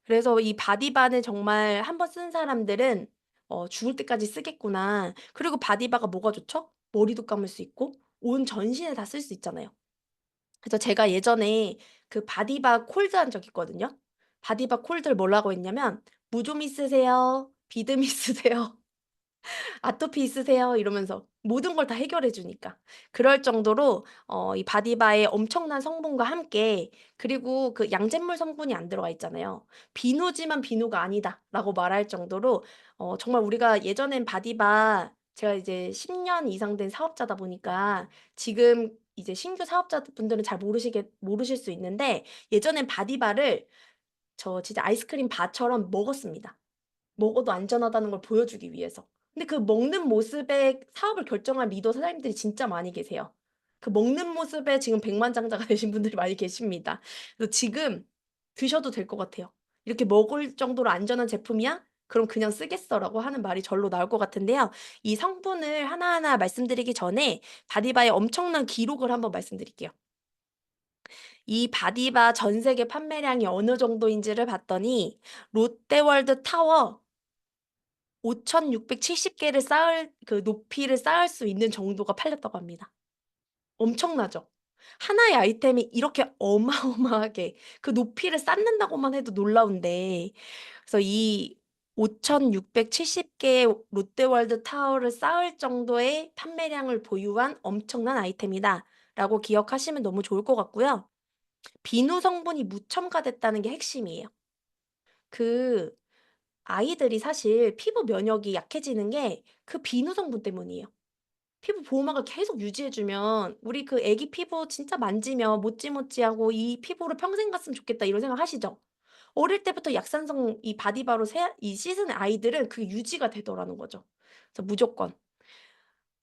그래서 이 바디바는 정말 한 번 쓴 사람들은 '죽을 때까지 쓰겠구나.' 그리고 바디바가 뭐가 좋죠? 머리도 감을 수 있고 온 전신에 다 쓸 수 있잖아요. 그래서 제가 예전에 그 바디바 콜드 한 적 있거든요. 바디바 콜드를 뭐라고 했냐면 "무좀 있으세요? 비듬 있으세요? 아토피 있으세요?" 이러면서 모든 걸 다 해결해 주니까. 그럴 정도로 이 바디바의 엄청난 성분과 함께, 그리고 그 양잿물 성분이 안 들어가 있잖아요. "비누지만 비누가 아니다."라고 말할 정도로 정말 우리가 예전엔 바디바, 제가 이제 10년 이상 된 사업자다 보니까 지금 이제 신규 사업자분들은 잘 모르실 수 있는데, 예전엔 바디바를 저 진짜 아이스크림 바처럼 먹었습니다. 먹어도 안전하다는 걸 보여주기 위해서. 근데 그 먹는 모습에 사업을 결정한 리더 사장님들이 진짜 많이 계세요. 그 먹는 모습에 지금 백만장자가 되신 분들이 많이 계십니다. 그래서 지금 드셔도 될 것 같아요. "이렇게 먹을 정도로 안전한 제품이야? 그럼 그냥 쓰겠어."라고 하는 말이 절로 나올 것 같은데요. 이 성분을 하나하나 말씀드리기 전에 바디바의 엄청난 기록을 한번 말씀드릴게요. 이 바디바 전 세계 판매량이 어느 정도인지를 봤더니 롯데월드 타워 5,670 개를 쌓을 그 높이를 쌓을 수 있는 정도가 팔렸다고 합니다. 엄청나죠? 하나의 아이템이 이렇게 어마어마하게 그 높이를 쌓는다고만 해도 놀라운데 그래서 이 5,670개의 롯데월드 타워를 쌓을 정도의 판매량을 보유한 엄청난 아이템이다라고 기억하시면 너무 좋을 것 같고요. 비누 성분이 무첨가됐다는 게 핵심이에요. 그 아이들이 사실 피부 면역이 약해지는 게 그 비누 성분 때문이에요. 피부 보호막을 계속 유지해 주면 우리 그 애기 피부 진짜 만지면 모찌모찌하고 '이 피부로 평생 갔으면 좋겠다.' 이런 생각 하시죠? 어릴 때부터 약산성 이 바디바로 이 씻은 아이들은 그게 유지가 되더라는 거죠. 그래서 무조건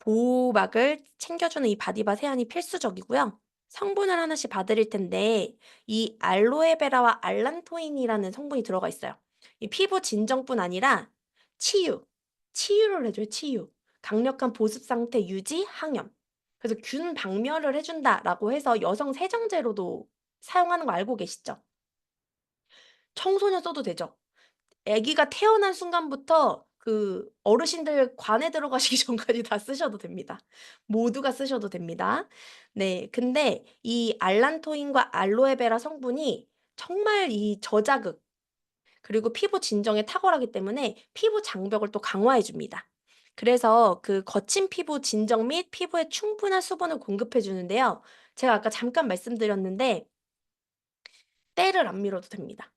보호막을 챙겨주는 이 바디바 세안이 필수적이고요. 성분을 하나씩 봐 드릴 텐데 이 알로에베라와 알란토인이라는 성분이 들어가 있어요. 이 피부 진정뿐 아니라 치유, 치유를 해 줘요, 치유. 강력한 보습 상태 유지, 항염. 그래서 균 박멸을 해 준다라고 해서 여성 세정제로도 사용하는 거 알고 계시죠? 청소년 써도 되죠. 아기가 태어난 순간부터 그 어르신들 관에 들어가시기 전까지 다 쓰셔도 됩니다. 모두가 쓰셔도 됩니다. 네. 근데 이 알란토인과 알로에베라 성분이 정말 이 저자극 그리고 피부 진정에 탁월하기 때문에 피부 장벽을 또 강화해 줍니다. 그래서 그 거친 피부 진정 및 피부에 충분한 수분을 공급해 주는데요. 제가 아까 잠깐 말씀드렸는데 때를 안 밀어도 됩니다.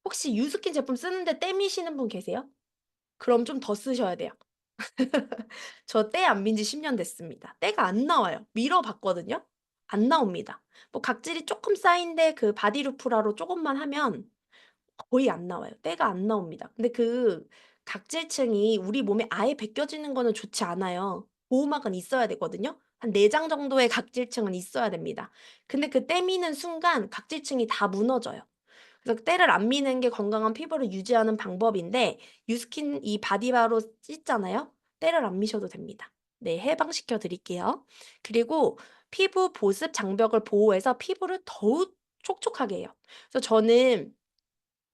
혹시 유스킨 제품 쓰는데 때 미시는 분 계세요? 그럼 좀 더 쓰셔야 돼요. 저 때 안 민지 10년 됐습니다. 때가 안 나와요. 밀어 봤거든요. 안 나옵니다. 뭐 각질이 쪼끔 쌓인데 그 바디루프라로 쪼금만 하면 거의 안 나와요. 때가 안 나옵니다. 근데 그 각질층이 우리 몸에 아예 벗겨지는 거는 좋지 않아요. 보호막은 있어야 되거든요. 한 4장 정도의 각질층은 있어야 됩니다. 근데 그 때 미는 순간 각질층이 다 무너져요. 그래서 때를 안 미는 게 건강한 피부를 유지하는 방법인데 유스킨 이 바디바로 씻잖아요. 때를 안 미셔도 됩니다. 네, 해방시켜 드릴게요. 그리고 피부 보습 장벽을 보호해서 피부를 더욱 촉촉하게 해요. 그래서 저는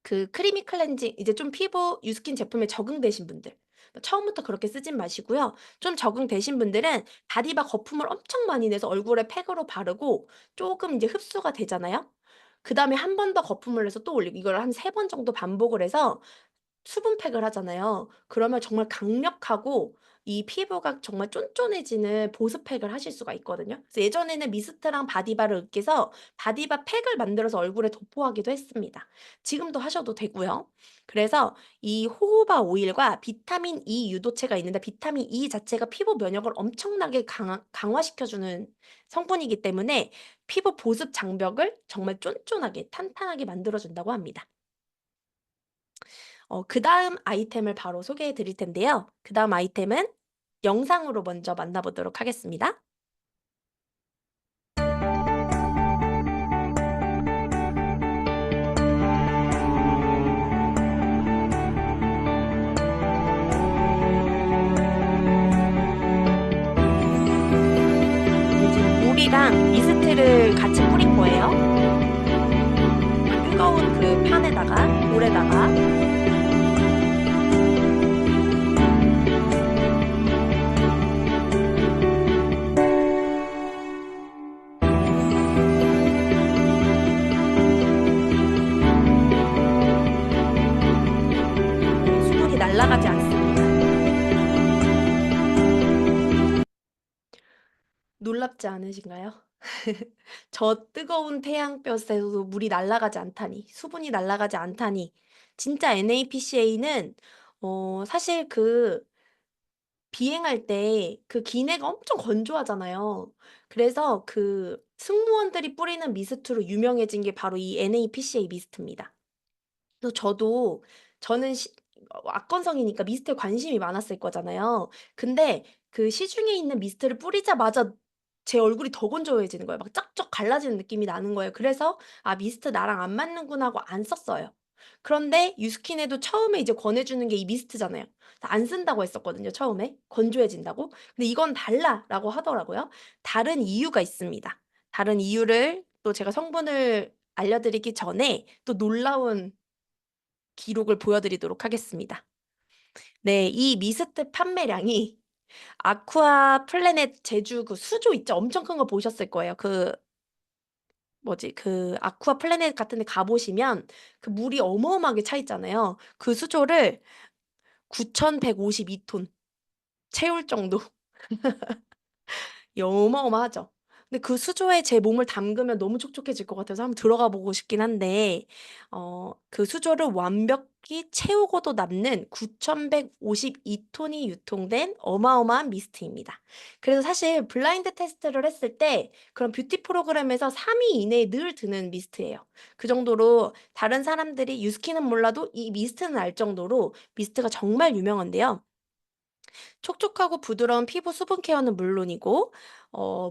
그 크리미 클렌징 이제 좀 피부 유스킨 제품에 적응되신 분들 처음부터 그렇게 쓰진 마시고요. 좀 적응되신 분들은 바디바 거품을 엄청 많이 내서 얼굴에 팩으로 바르고 쪼금 인제 흡수가 되잖아요. 그다음에 한 번 더 거품을 내서 또 올리고 이걸 한 3번 정도 반복을 해서 수분팩을 하잖아요. 그러면 정말 강력하고 이 피부가 정말 쫀쫀해지는 보습팩을 하실 수가 있거든요. 그래서 예전에는 미스트랑 바디바를 으깨서 바디바 팩을 만들어서 얼굴에 도포하기도 했습니다. 지금도 하셔도 되고요. 그래서 이 호호바 오일과 비타민 E 유도체가 있는데 비타민 E 자체가 피부 면역을 엄청나게 강화시켜 주는 성분이기 때문에 피부 보습 장벽을 정말 쫀쫀하게 탄탄하게 만들어 준다고 합니다. 그다음 아이템을 바로 소개해 드릴 텐데요. 그다음 아이템은 영상으로 먼저 만나보도록 하겠습니다. 이게 지금 물이랑 미스트를 같이 뿌린 거예요. 뜨거운 그 판에다가 물에다가 수분이 날아가지 않습니다. 놀랍지 않으신가요? 저 뜨거운 태양볕에서도 물이 날아가지 않다니, 수분이 날아가지 않다니. 진짜 NAPCA는 사실 그 비행할 때 그 기내가 엄청 건조하잖아요. 그래서 그 승무원들이 뿌리는 미스트로 유명해진 게 바로 이 NAPCA 미스트입니다. 그래서 저는 악건성이니까 미스트에 관심이 많았을 거잖아요. 근데 그 시중에 있는 미스트를 뿌리자마자 제 얼굴이 더 건조해지는 거예요. 막 쩍쩍 갈라지는 느낌이 나는 거예요. 그래서 '아 미스트 나랑 안 맞는구나.' 하고 안 썼어요. 그런데 유스킨에도 처음에 이제 권해 주는 게 이 미스트잖아요. 그래서 안 쓴다고 했었거든요 처음에. 건조해진다고. 근데 "이건 달라."라고 하더라고요. 다른 이유가 있습니다. 다른 이유를 또 제가 성분을 알려드리기 전에 또 놀라운 기록을 보여드리도록 하겠습니다. 네. 이 미스트 판매량이 아쿠아 플래넷 제주 그 수조 있죠? 엄청 큰 거 보셨을 거예요. 그 뭐지 그 아쿠아 플래닛 같은 데 가 보시면 그 물이 어마어마하게 차 있잖아요. 그 수조를 9,152 톤 채울 정도. 이 어마어마하죠. 근데 그 수조에 제 몸을 담그면 너무 촉촉해질 것 같아서 한번 들어가 보고 싶긴 한데 그 수조를 완벽히 채우고도 남는 9,152 톤이 유통된 어마어마한 미스트입니다. 그래서 사실 블라인드 테스트를 했을 때 그런 뷰티 프로그램에서 3위 이내에 늘 드는 미스트예요. 그 정도로 다른 사람들이 유스킨은 몰라도 이 미스트는 알 정도로 미스트가 정말 유명한데요. 촉촉하고 부드러운 피부 수분 케어는 물론이고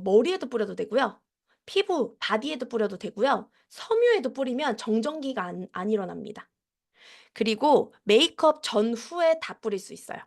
머리에도 뿌려도 되고요. 피부, 바디에도 뿌려도 되고요. 섬유에도 뿌리면 정전기가 안 일어납니다. 그리고 메이크업 전후에 다 뿌릴 수 있어요.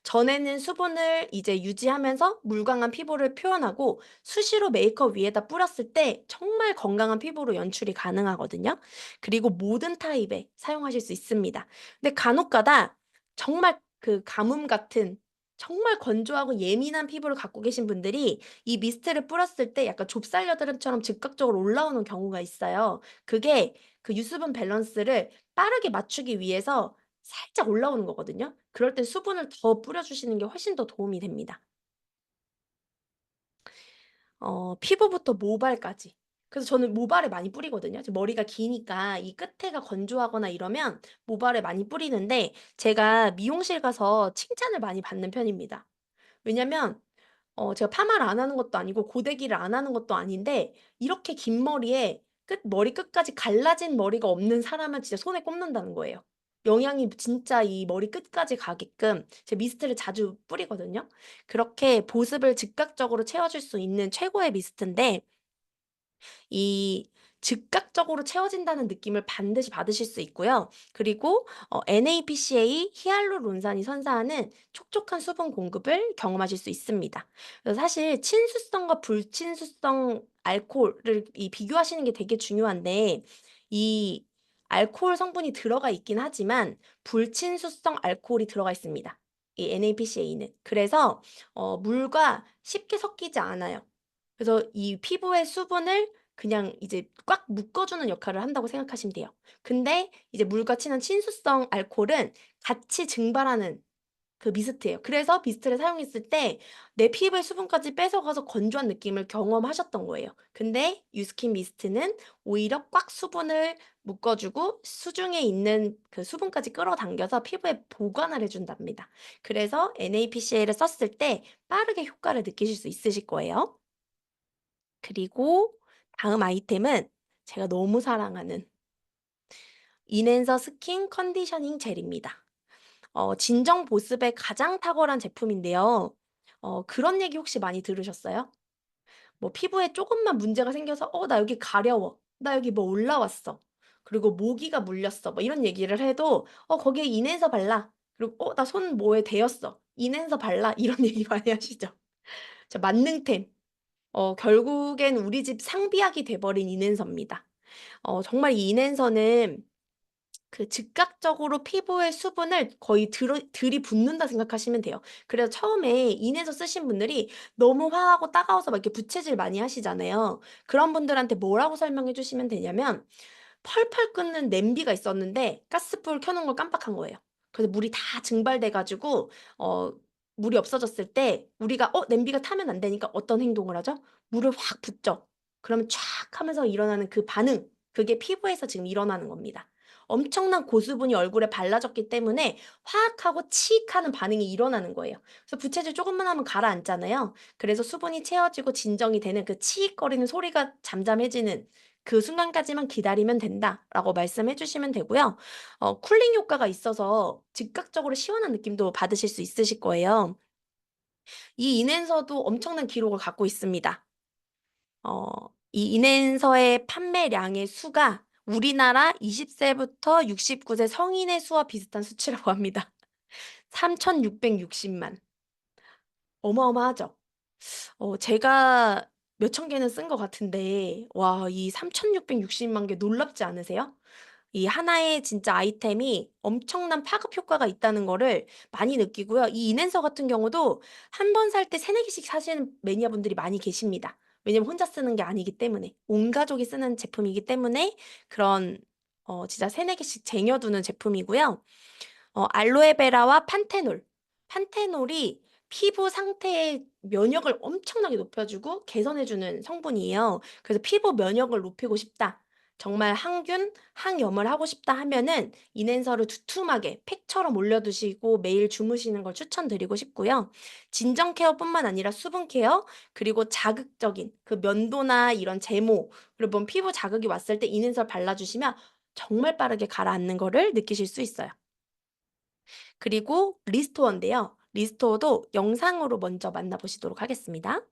전에는 수분을 이제 유지하면서 물광한 피부를 표현하고 수시로 메이크업 위에다 뿌렸을 때 정말 건강한 피부로 연출이 가능하거든요. 그리고 모든 타입에 사용하실 수 있습니다. 근데 간혹가다 정말 그 가뭄 같은 정말 건조하고 예민한 피부를 갖고 계신 분들이 이 미스트를 뿌렸을 때 약간 좁쌀 여드름처럼 즉각적으로 올라오는 경우가 있어요. 그게 그 유수분 밸런스를 빠르게 맞추기 위해서 살짝 올라오는 거거든요. 그럴 땐 수분을 더 뿌려 주시는 게 훨씬 더 도움이 됩니다. 피부부터 모발까지. 그래서 저는 모발에 많이 뿌리거든요. 저 머리가 기니까 이 끝에가 건조하거나 이러면 모발에 많이 뿌리는데 제가 미용실 가서 칭찬을 많이 받는 편입니다. 왜냐면 제가 파마를 안 하는 것도 아니고 고데기를 안 하는 것도 아닌데 이렇게 긴 머리에 머리 끝까지 갈라진 머리가 없는 사람은 진짜 손에 꼽는다는 거예요. 영양이 진짜 이 머리 끝까지 가게끔 제가 미스트를 자주 뿌리거든요. 그렇게 보습을 즉각적으로 채워줄 수 있는 최고의 미스트인데 이 즉각적으로 채워진다는 느낌을 반드시 받으실 수 있고요. 그리고 NAPCA 히알루론산이 선사하는 촉촉한 수분 공급을 경험하실 수 있습니다. 그래서 사실 친수성과 불친수성 알코올을 비교하시는 게 되게 중요한데 이 알코올 성분이 들어가 있긴 하지만 불친수성 알코올이 들어가 있습니다. 이 NAPCA는. 그래서 물과 쉽게 섞이지 않아요. 그래서 이 피부의 수분을 그냥 이제 꽉 묶어주는 역할을 한다고 생각하시면 돼요. 근데 이제 물과 친한 친수성 알코올은 같이 증발하는 그 미스트예요. 그래서 미스트를 사용했을 때 내 피부의 수분까지 뺏어가서 건조한 느낌을 경험하셨던 거예요. 근데 유스킨 미스트는 오히려 꽉 수분을 묶어주고 수중에 있는 그 수분까지 끌어당겨서 피부에 보관을 해준답니다. 그래서 NAPCA를 썼을 때 빠르게 효과를 느끼실 수 있으실 거예요. 그리고 다음 아이템은 제가 너무 사랑하는 인앤서 스킨 컨디셔닝 젤입니다. 진정 보습에 가장 탁월한 제품인데요. 그런 얘기 혹시 많이 들으셨어요? 뭐 피부에 조금만 문제가 생겨서 나 여기 가려워. 나 여기 뭐 올라왔어. 그리고 모기가 물렸어." 뭐 이런 얘기를 해도 거기에 인앤서 발라." 그리고 나 손 뭐에 데였어. 인앤서 발라." 이런 얘기 많이 하시죠. 만능템. 결국엔 우리 집 상비약이 돼 버린 인앤서입니다. 정말 이 인앤서는 그 즉각적으로 피부에 수분을 거의 들이붓는다 생각하시면 돼요. 그래서 처음에 인앤서 쓰신 분들이 너무 화하고 따가워서 막 이렇게 부채질 많이 하시잖아요. 그런 분들한테 뭐라고 설명해 주시면 되냐면 펄펄 끓는 냄비가 있었는데 가스불 켜 놓은 걸 깜빡한 거예요. 그래서 물이 다 증발돼 가지고 어 물이 없어졌을 때 우리가 냄비가 타면 안 되니까 어떤 행동을 하죠? 물을 확 붓죠. 그러면 촥 하면서 일어나는 그 반응, 그게 피부에서 지금 일어나는 겁니다. 엄청난 고수분이 얼굴에 발라졌기 때문에 확 하고 칙 하는 반응이 일어나는 거예요. 그래서 부채질 조금만 하면 가라앉잖아요. 그래서 수분이 채워지고 진정이 되는 그 치익거리는 소리가 잠잠해지는 그 순간까지만 기다리면 된다라고 말씀해 주시면 되고요. 쿨링 효과가 있어서 즉각적으로 시원한 느낌도 받으실 수 있으실 거예요. 이 인앤서도 엄청난 기록을 갖고 있습니다. 이 인앤서의 판매량의 수가 우리나라 20 세부터 69세 성인의 수와 비슷한 수치라고 합니다. 3,660만. 어마어마하죠. 제가 몇천 개는 쓴 것 같은데 와 이 3,660만 개 놀랍지 않으세요? 이 하나의 진짜 아이템이 엄청난 파급 효과가 있다는 거를 많이 느끼고요. 이 인앤서 같은 경우도 한 번 살 때 3-4 개씩 사시는 매니아분들이 많이 계십니다. 왜냐면 혼자 쓰는 게 아니기 때문에. 온 가족이 쓰는 제품이기 때문에 그런 진짜 3-4 개씩 쟁여 두는 제품이고요. 알로에베라와 판테놀. 판테놀이 피부 상태의 면역을 엄청나게 높여 주고 개선해 주는 성분이에요. 그래서 '피부 면역을 높이고 싶다. 정말 항균, 항염을 하고 싶다.' 하면은 이낸서를 두툼하게 팩처럼 올려 두시고 매일 주무시는 걸 추천드리고 싶고요. 진정 케어뿐만 아니라 수분 케어, 그리고 자극적인 그 면도나 이런 제모, 그리고 뭐 피부 자극이 왔을 때 이낸서 발라 주시면 정말 빠르게 가라앉는 거를 느끼실 수 있어요. 그리고 리스토어인데요. 리스토어도 영상으로 먼저 만나보시도록 하겠습니다.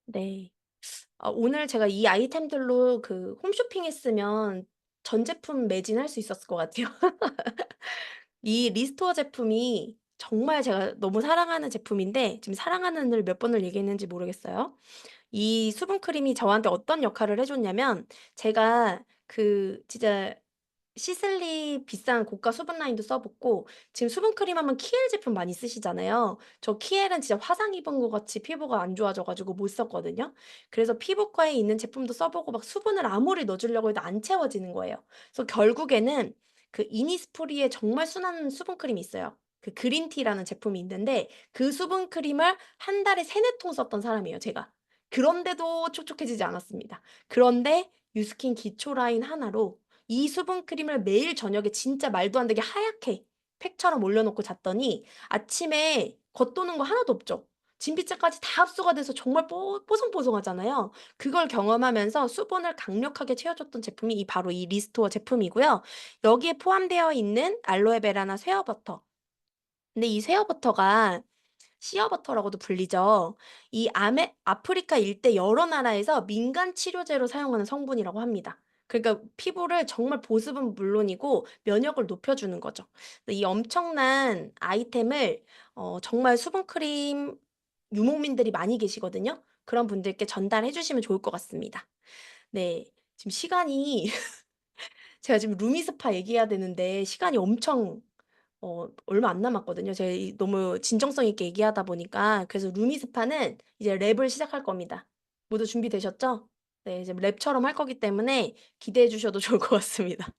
네. 오늘 제가 이 아이템들로 그 홈쇼핑했으면 전 제품 매진할 수 있었을 것 같아요. 이 리스토어 제품이 정말 제가 너무 사랑하는 제품인데 지금 사랑하는을 몇 번을 얘기했는지 모르겠어요. 이 수분 크림이 저한테 어떤 역할을 해 줬냐면, 제가 그 진짜 시슬리 비싼 고가 수분 라인도 써 봤고, 지금 수분 크림 하면 키엘 제품 많이 쓰시잖아요. 저 키엘은 진짜 화상 입은 것 같이 피부가 안 좋아져 가지고 못 썼거든요. 그래서 피부과에 있는 제품도 써 보고 막 수분을 아무리 넣어 주려고 해도 안 채워지는 거예요. 그래서 결국에는 그 이니스프리의 정말 순한 수분 크림이 있어요. 그 그린티라는 제품이 있는데 그 수분 크림을 한 달에 3-4통 썼던 사람이에요, 제가. 그런데도 촉촉해지지 않았습니다. 그런데 유스킨 기초 라인 하나로 이 수분 크림을 매일 저녁에 진짜 말도 안 되게 하얗게 팩처럼 올려 놓고 잤더니 아침에 겉도는 거 하나도 없죠. 진피층까지 다 흡수가 돼서 정말 뽀송뽀송하잖아요. 그걸 경험하면서 수분을 강력하게 채워 줬던 제품이 바로 이 리스토어 제품이고요. 여기에 포함되어 있는 알로에베라나 쉐어버터. 근데 이 쉐어버터가 시어버터라고도 불리죠. 이 아프리카 일대 여러 나라에서 민간 치료제로 사용하는 성분이라고 합니다. 그러니까 피부를 정말 보습은 물론이고 면역을 높여주는 거죠. 근데 이 엄청난 아이템을 정말 수분크림 유목민들이 많이 계시거든요. 그런 분들께 전달해 주시면 좋을 것 같습니다. 네. 지금 시간이 제가 지금 루미스파 얘기해야 되는데 시간이 엄청 얼마 안 남았거든요. 제가 너무 진정성 있게 얘기하다 보니까. 그래서 루미스파는 이제 랩을 시작할 겁니다. 모두 준비되셨죠? 네. 이제 랩처럼 할 거기 때문에 기대해 주셔도 좋을 것 같습니다.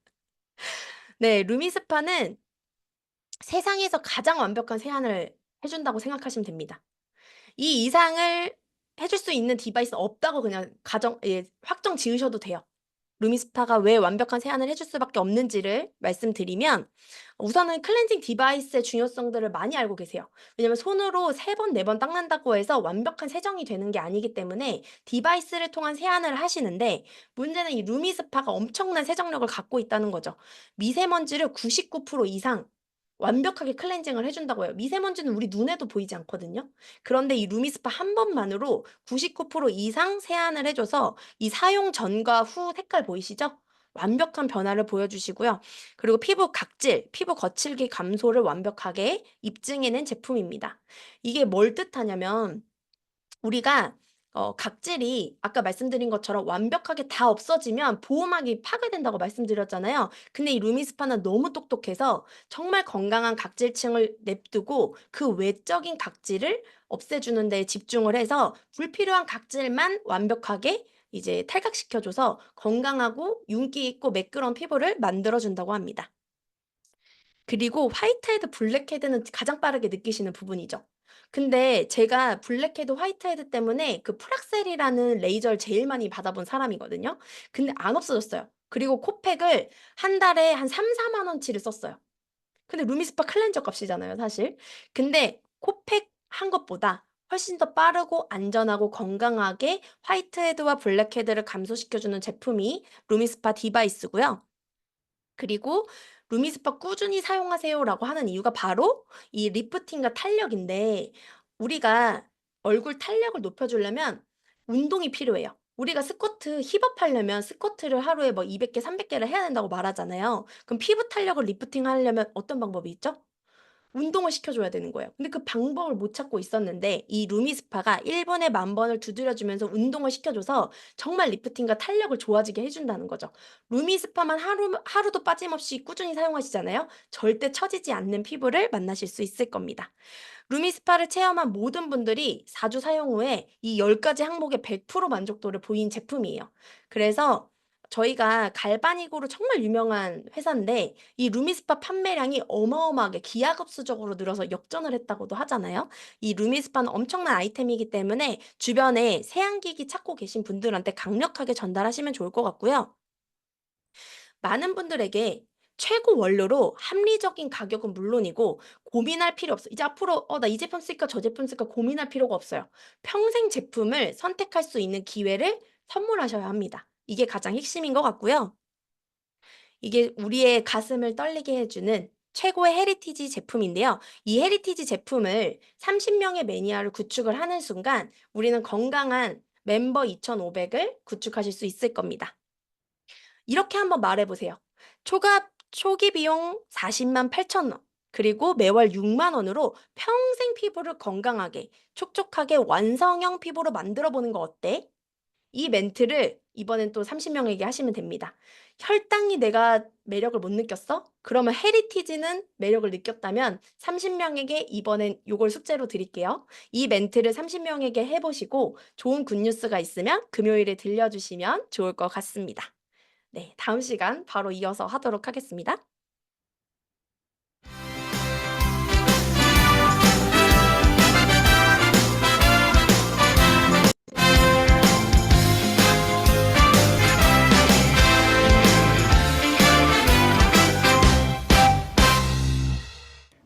네. 루미스파는 세상에서 가장 완벽한 세안을 해 준다고 생각하시면 됩니다. 이 이상을 해줄 수 있는 디바이스는 없다고 그냥 확정 지으셔도 돼요. 루미스파가 왜 완벽한 세안을 해줄 수밖에 없는지를 말씀드리면, 우선은 클렌징 디바이스의 중요성들을 많이 알고 계세요. 왜냐면 손으로 3번 4번 닦는다고 해서 완벽한 세정이 되는 게 아니기 때문에 디바이스를 통한 세안을 하시는데, 문제는 이 루미스파가 엄청난 세정력을 갖고 있다는 거죠. 미세먼지를 99% 이상 완벽하게 클렌징을 해 준다고 해요. 미세먼지는 우리 눈에도 보이지 않거든요. 그런데 이 루미스파 한 번만으로 99% 이상 세안을 해 줘서 이 사용 전과 후 색깔 보이시죠? 완벽한 변화를 보여주시고요. 그리고 피부 각질, 피부 거칠기 감소를 완벽하게 입증해낸 제품입니다. 이게 뭘 뜻하냐면, 우리가 각질이 아까 말씀드린 것처럼 완벽하게 다 없어지면 보호막이 파괴된다고 말씀드렸잖아요. 근데 이 루미스파는 너무 똑똑해서 정말 건강한 각질층을 냅두고 그 외적인 각질을 없애주는 데 집중을 해서 불필요한 각질만 완벽하게 이제 탈각시켜 줘서 건강하고 윤기 있고 매끄러운 피부를 만들어 준다고 합니다. 그리고 화이트헤드, 블랙헤드는 가장 빠르게 느끼시는 부분이죠. 근데 제가 블랙헤드, 화이트헤드 때문에 그 프락셀이라는 레이저를 제일 많이 받아본 사람이거든요. 근데 안 없어졌어요. 그리고 코팩을 한 달에 한 3-4만 원치를 썼어요. 근데 루미스파 클렌저 값이잖아요, 사실. 근데 코팩 한 것보다 훨씬 더 빠르고 안전하고 건강하게 화이트헤드와 블랙헤드를 감소시켜 주는 제품이 루미스파 디바이스고요. 그리고 "루미스파 꾸준히 사용하세요."라고 하는 이유가 바로 이 리프팅과 탄력인데, 우리가 얼굴 탄력을 높여 주려면 운동이 필요해요. 우리가 스쿼트 힙업 하려면 스쿼트를 하루에 뭐 200개, 300개를 해야 된다고 말하잖아요. 그럼 피부 탄력을 리프팅 하려면 어떤 방법이 있죠? 운동을 시켜줘야 되는 거예요. 근데 그 방법을 못 찾고 있었는데 이 루미스파가 1분에 10,000번을 두드려주면서 운동을 시켜줘서 정말 리프팅과 탄력을 좋아지게 해준다는 거죠. 루미스파만 하루도 빠짐없이 꾸준히 사용하시잖아요. 절대 처지지 않는 피부를 만나실 수 있을 겁니다. 루미스파를 체험한 모든 분들이 4주 사용 후에 이 10가지 항목의 100% 만족도를 보인 제품이에요. 그래서 저희가 갈바닉으로 정말 유명한 회사인데 이 루미스파 판매량이 어마어마하게 기하급수적으로 늘어서 역전을 했다고도 하잖아요. 이 루미스파는 엄청난 아이템이기 때문에 주변에 세안기기 찾고 계신 분들한테 강력하게 전달하시면 좋을 것 같고요. 많은 분들에게 최고 원료로 합리적인 가격은 물론이고 고민할 필요 없어. 이제 앞으로 나 이 제품 쓸까 저 제품 쓸까 고민할 필요가 없어요. 평생 제품을 선택할 수 있는 기회를 선물하셔야 합니다. 이게 가장 핵심인 것 같고요. 이게 우리의 가슴을 떨리게 해주는 최고의 헤리티지 제품인데요. 이 헤리티지 제품을 30명의 매니아를 구축을 하는 순간 우리는 건강한 멤버 2,500을 구축하실 수 있을 겁니다. 이렇게 한번 말해 보세요. 초기 비용 4 0 8천원 그리고 매월 6만 원으로 평생 피부를 건강하게 촉촉하게 완성형 피부로 만들어 보는 거 어때? 이 멘트를 이번엔 또 30명에게 하시면 됩니다. 혈당이 내가 매력을 못 느꼈어? 그러면 헤리티지는 매력을 느꼈다면 30명에게 이번엔 요걸 숙제로 드릴게요. 이 멘트를 30명에게 해보시고 좋은 굿뉴스가 있으면 금요일에 들려주시면 좋을 것 같습니다. 네, 다음 시간 바로 이어서 하도록 하겠습니다.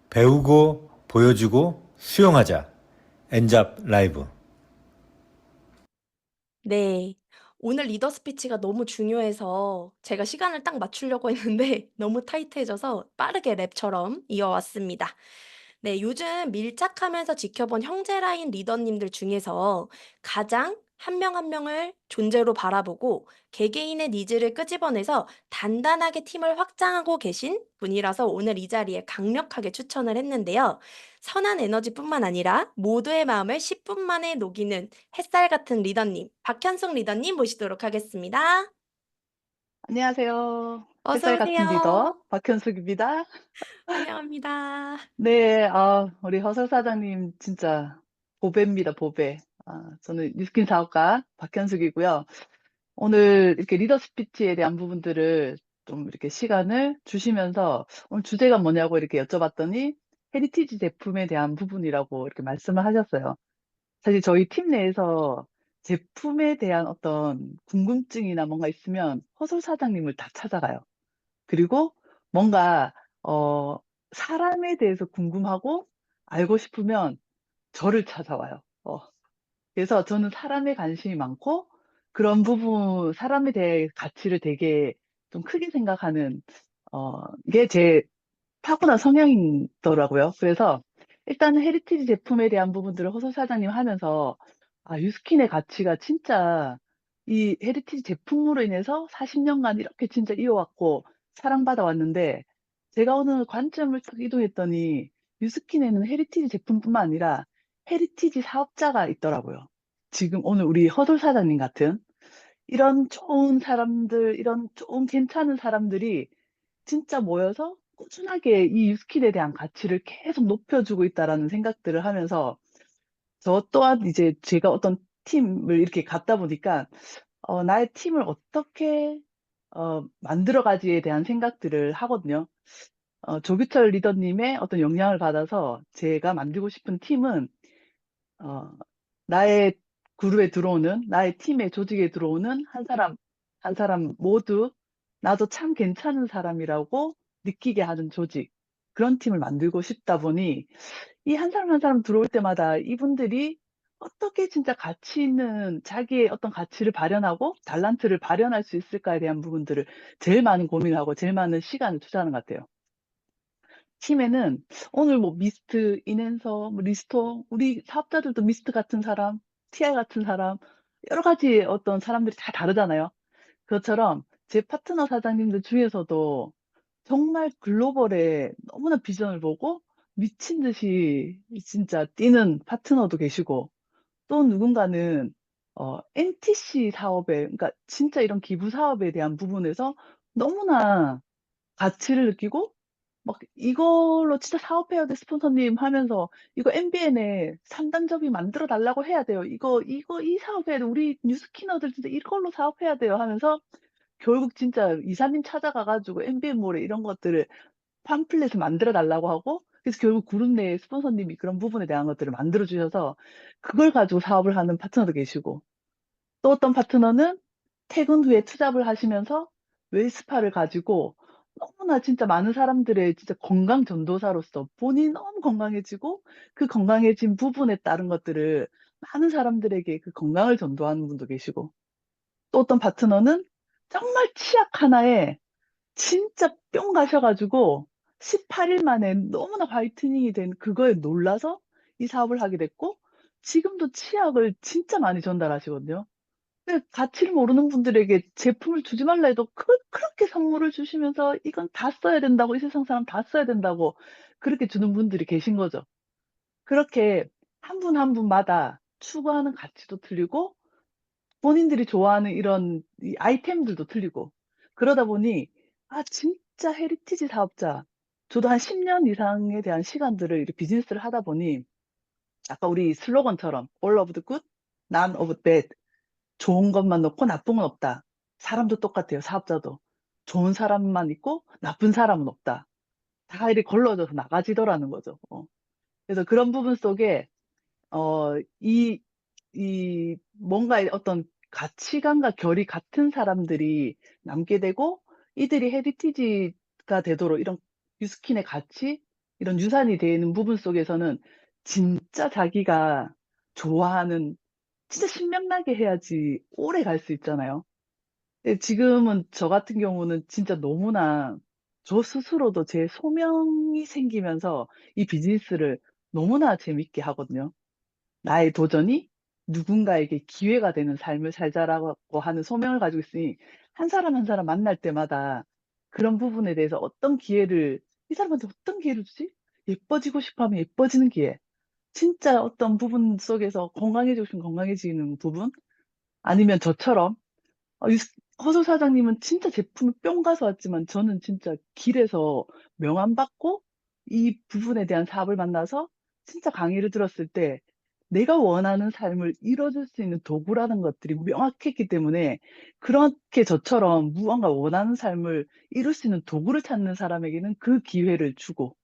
배우고 보여주고 수용하자. 엔잡 라이브. 네. 오늘 리더 스피치가 너무 중요해서 제가 시간을 딱 맞추려고 했는데 너무 타이트해져서 빠르게 랩처럼 이어왔습니다. 네, 요즘 밀착하면서 지켜본 형제라인 리더님들 중에서 가장 한 명 한 명을 존재로 바라보고 개개인의 니즈를 끄집어내서 단단하게 팀을 확장하고 계신 분이라서 오늘 이 자리에 강력하게 추천을 했는데요. 선한 에너지뿐만 아니라 모두의 마음을 10분 만에 녹이는 햇살 같은 리더님, 박현숙 리더님 모시도록 하겠습니다. 안녕하세요. 어서 햇살 같은 오세요. 리더 박현숙입니다. 환영합니다. 네, 우리 허설 사장님 진짜 보배입니다, 보배. 저는 뉴스킨 사업가 박현숙이고요. 오늘 이렇게 리더 스피치에 대한 부분들을 좀 이렇게 시간을 주시면서 오늘 주제가 뭐냐고 이렇게 여쭤봤더니 헤리티지 제품에 대한 부분이라고 이렇게 말씀을 하셨어요. 사실 저희 팀 내에서 제품에 대한 어떤 궁금증이나 뭔가 있으면 허설 사장님을 다 찾아가요. 그리고 뭔가 어 사람에 대해서 궁금하고 알고 싶으면 저를 찾아와요. 그래서 저는 사람에 관심이 많고 그런 부분 사람에 대해 가치를 되게 좀 크게 생각하는 게 제 타고난 성향이더라고요. 그래서 일단은 헤리티지 제품에 대한 부분들을 허서 사장님 하면서 유스킨의 가치가 진짜 이 헤리티지 제품으로 인해서 40년간 이렇게 진짜 이어왔고 사랑받아 왔는데 제가 어느 관점을 딱 이동했더니 유스킨에는 헤리티지 제품뿐만 아니라 헤리티지 사업자가 있더라고요. 지금 오늘 우리 허돌 사장님 같은 이런 좋은 사람들, 이런 좀 괜찮은 사람들이 진짜 모여서 꾸준하게 이 유스킨에 대한 가치를 계속 높여주고 있다라는 생각들을 하면서 저 또한 이제 제가 어떤 팀을 이렇게 갖다 보니까 나의 팀을 어떻게 만들어 가지에 대한 생각들을 하거든요. 조규철 리더님의 어떤 영향을 받아서 제가 만들고 싶은 팀은 어, 나의 그룹에 들어오는, 나의 팀에 조직에 들어오는 한 사람, 한 사람 모두 나도 참 괜찮은 사람이라고 느끼게 하는 조직. 그런 팀을 만들고 싶다 보니 이 한 사람 한 사람 들어올 때마다 이분들이 어떻게 진짜 가치 있는 자기의 어떤 가치를 발현하고 달란트를 발현할 수 있을까에 대한 부분들을 제일 많은 고민을 하고 제일 많은 시간을 투자하는 것 같아요. 팀에는 오늘 뭐 미스트, 인앤서, 뭐 리스토, 우리 사업자들도 미스트 같은 사람, TI 같은 사람, 여러 가지 어떤 사람들이 다 다르잖아요. 그것처럼 제 파트너 사장님들 중에서도 정말 글로벌에 너무나 비전을 보고 미친 듯이 진짜 뛰는 파트너도 계시고, 또 누군가는 NTC 사업에, 그러니까 진짜 이런 기부 사업에 대한 부분에서 너무나 가치를 느끼고 막 이걸로 진짜 사업해야 돼 스폰서님 하면서 이거 MBN에 3단접이 만들어 달라고 해야 돼요. 이거 이 사업해야 돼. 우리 뉴스키너들 진짜 이걸로 사업해야 돼요 하면서 결국 진짜 이사님 찾아가가지고 MBN몰에 이런 것들을 팜플렛을 만들어 달라고 하고, 그래서 결국 그룹 내에 스폰서님이 그런 부분에 대한 것들을 만들어 주셔서 그걸 가지고 사업을 하는 파트너도 계시고, 또 어떤 파트너는 퇴근 후에 투잡을 하시면서 웰스파를 가지고 너무나 진짜 많은 사람들의 진짜 건강 전도사로서 본인이 너무 건강해지고 그 건강해진 부분에 따른 것들을 많은 사람들에게 그 건강을 전도하는 분도 계시고, 또 어떤 파트너는 정말 치약 하나에 진짜 뿅 가셔가지고 18일 만에 너무나 화이트닝이 된 그거에 놀라서 이 사업을 하게 됐고, 지금도 치약을 진짜 많이 전달하시거든요. 근데 가치를 모르는 분들에게 제품을 주지 말라 해도 그렇게 선물을 주시면서 이건 다 써야 된다고, 이 세상 사람 다 써야 된다고 그렇게 주는 분들이 계신 거죠. 그렇게 한 분 한 분마다 추구하는 가치도 틀리고 본인들이 좋아하는 이런 이 아이템들도 틀리고, 그러다 보니 진짜 헤리티지 사업자, 저도 한 10년 이상에 대한 시간들을 이렇게 비즈니스를 하다 보니 아까 우리 슬로건처럼 all of the good, none of the bad, 좋은 것만 놓고 나쁜 건 없다. 사람도 똑같아요. 사업자도. 좋은 사람만 있고 나쁜 사람은 없다. 다 이렇게 걸러져서 나가지더라는 거죠. 그래서 그런 부분 속에 이 뭔가의 어떤 가치관과 결이 같은 사람들이 남게 되고, 이들이 헤리티지가 되도록 이런 뉴스킨의 가치, 이런 유산이 되는 부분 속에서는 진짜 자기가 좋아하는, 진짜 신명나게 해야지 오래 갈 수 있잖아요. 근데 지금은 저 같은 경우는 진짜 너무나 저 스스로도 제 소명이 생기면서 이 비즈니스를 너무나 재밌게 하거든요. 나의 도전이 누군가에게 기회가 되는 삶을 살자라고 하는 소명을 가지고 있으니, 한 사람 한 사람 만날 때마다 그런 부분에 대해서 이 사람한테 어떤 기회를 주지? 예뻐지고 싶어 하면 예뻐지는 기회. 진짜 어떤 부분 속에서 건강해지고 싶으면 건강해지는 부분? 아니면 저처럼 허수 사장님은 진짜 제품을 뿅 가서 왔지만 저는 진짜 길에서 명함받고 이 부분에 대한 사업을 만나서 진짜 강의를 들었을 때 내가 원하는 삶을 이뤄줄 수 있는 도구라는 것들이 명확했기 때문에, 그렇게 저처럼 무언가 원하는 삶을 이룰 수 있는 도구를 찾는 사람에게는 그 기회를 주고,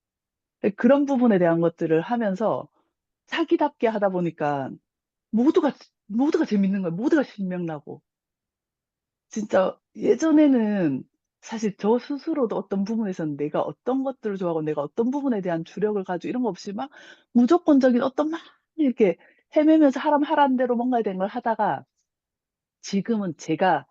그런 부분에 대한 것들을 하면서 자기답게 하다 보니까 모두가 모두가 재밌는 거예요. 모두가 신명나고. 진짜 예전에는 사실 저 스스로도 어떤 부분에서는 내가 어떤 것들을 좋아하고 내가 어떤 부분에 대한 주력을 가지고 이런 거 없이 막 무조건적인 어떤 막 이렇게 헤매면서 하람 하라는 대로 뭔가에 대한 걸 하다가, 지금은 제가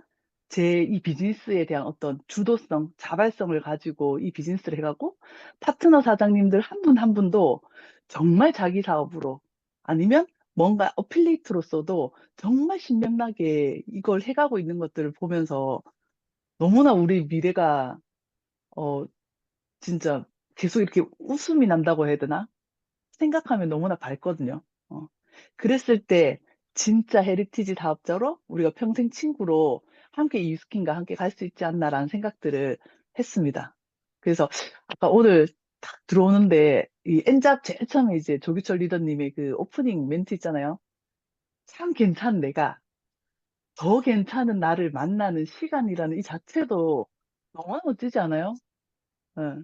제 이 비즈니스에 대한 어떤 주도성, 자발성을 가지고 이 비즈니스를 해가고, 파트너 사장님들 한 분 한 분도 정말 자기 사업으로 아니면 뭔가 어필리이트로서도 정말 신명나게 이걸 해가고 있는 것들을 보면서 너무나 우리 미래가 어 진짜 계속 이렇게 웃음이 난다고 해야 되나? 생각하면 너무나 밝거든요. 그랬을 때 진짜 헤리티지 사업자로 우리가 평생 친구로 함께 이스킨과 함께 갈 수 있지 않나라는 생각들을 했습니다. 그래서 아까 오늘 딱 들어오는데 이 엔잡 제일 처음에 이제 조규철 리더님의 그 오프닝 멘트 있잖아요. 참 괜찮은 내가 더 괜찮은 나를 만나는 시간이라는 이 자체도 너무 멋지지 않아요? 예.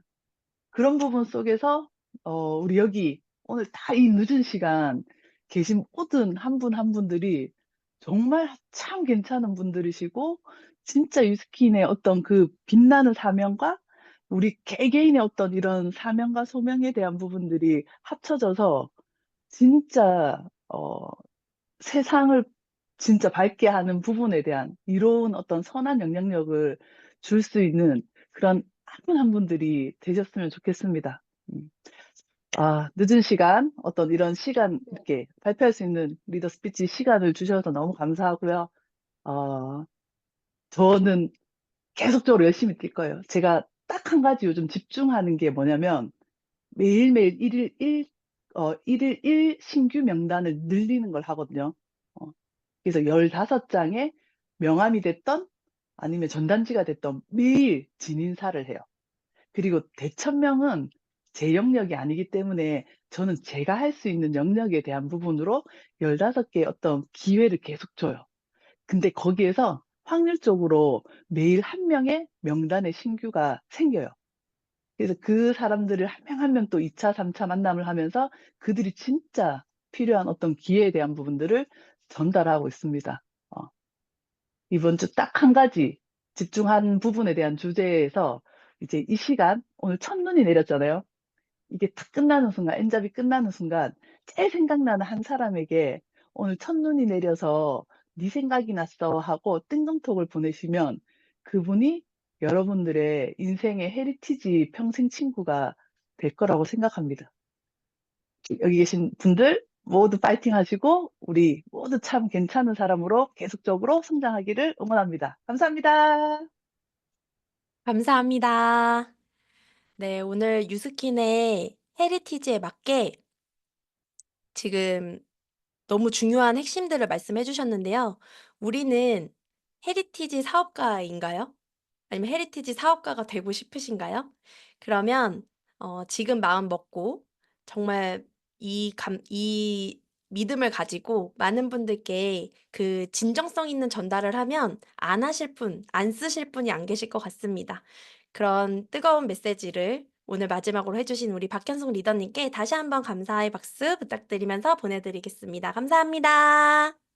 그런 부분 속에서 우리 여기 오늘 다 이 늦은 시간 계신 모든 한 분 한 분들이 정말 참 괜찮은 분들이시고, 진짜 유스킨의 어떤 그 빛나는 사명과 우리 개개인의 어떤 이런 사명과 소명에 대한 부분들이 합쳐져서 진짜 세상을 진짜 밝게 하는 부분에 대한 이로운 어떤 선한 영향력을 줄 수 있는 그런 한 분 한 분들이 되셨으면 좋겠습니다. 음. 늦은 시간, 어떤 이런 시간, 이렇게 발표할 수 있는 리더 스피치 시간을 주셔서 너무 감사하고요. 어, 저는 계속적으로 열심히 뛸 거예요. 제가 딱 한 가지 요즘 집중하는 게 뭐냐면, 매일매일 일일 일 신규 명단을 늘리는 걸 하거든요. 어, 그래서 15장에 명함이 됐던 아니면 전단지가 됐던 매일 진인사를 해요. 그리고 대천명은 제 영역이 아니기 때문에 저는 제가 할 수 있는 영역에 대한 부분으로 15개의 어떤 기회를 계속 줘요. 근데 거기에서 확률적으로 매일 한 명의 명단의 신규가 생겨요. 그래서 그 사람들을 한 명 한 명 또 2차, 3차 만남을 하면서 그들이 진짜 필요한 어떤 기회에 대한 부분들을 전달하고 있습니다. 어, 이번 주 딱 한 가지 집중한 부분에 대한 주제에서 이제 이 시간, 오늘 첫눈이 내렸잖아요. 이게 탁 끝나는 순간, 엔잡이 끝나는 순간, 제일 생각나는 한 사람에게 오늘 첫눈이 내려서 네 생각이 났어 하고 뜬금톡을 보내시면 그분이 여러분들의 인생의 헤리티지 평생 친구가 될 거라고 생각합니다. 여기 계신 분들 모두 파이팅 하시고 우리 모두 참 괜찮은 사람으로 계속적으로 성장하기를 응원합니다. 감사합니다. 감사합니다. 네, 오늘 유스킨의 헤리티지에 맞게 지금 너무 중요한 핵심들을 말씀해 주셨는데요. 우리는 헤리티지 사업가인가요? 아니면 헤리티지 사업가가 되고 싶으신가요? 그러면 지금 마음 먹고 정말 이 믿음을 가지고 많은 분들께 그 진정성 있는 전달을 하면 안 하실 분, 안 쓰실 분이 안 계실 것 같습니다. 그런 뜨거운 메시지를 오늘 마지막으로 해주신 우리 박현숙 리더님께 다시 한번 감사의 박수 부탁드리면서 보내드리겠습니다. 감사합니다.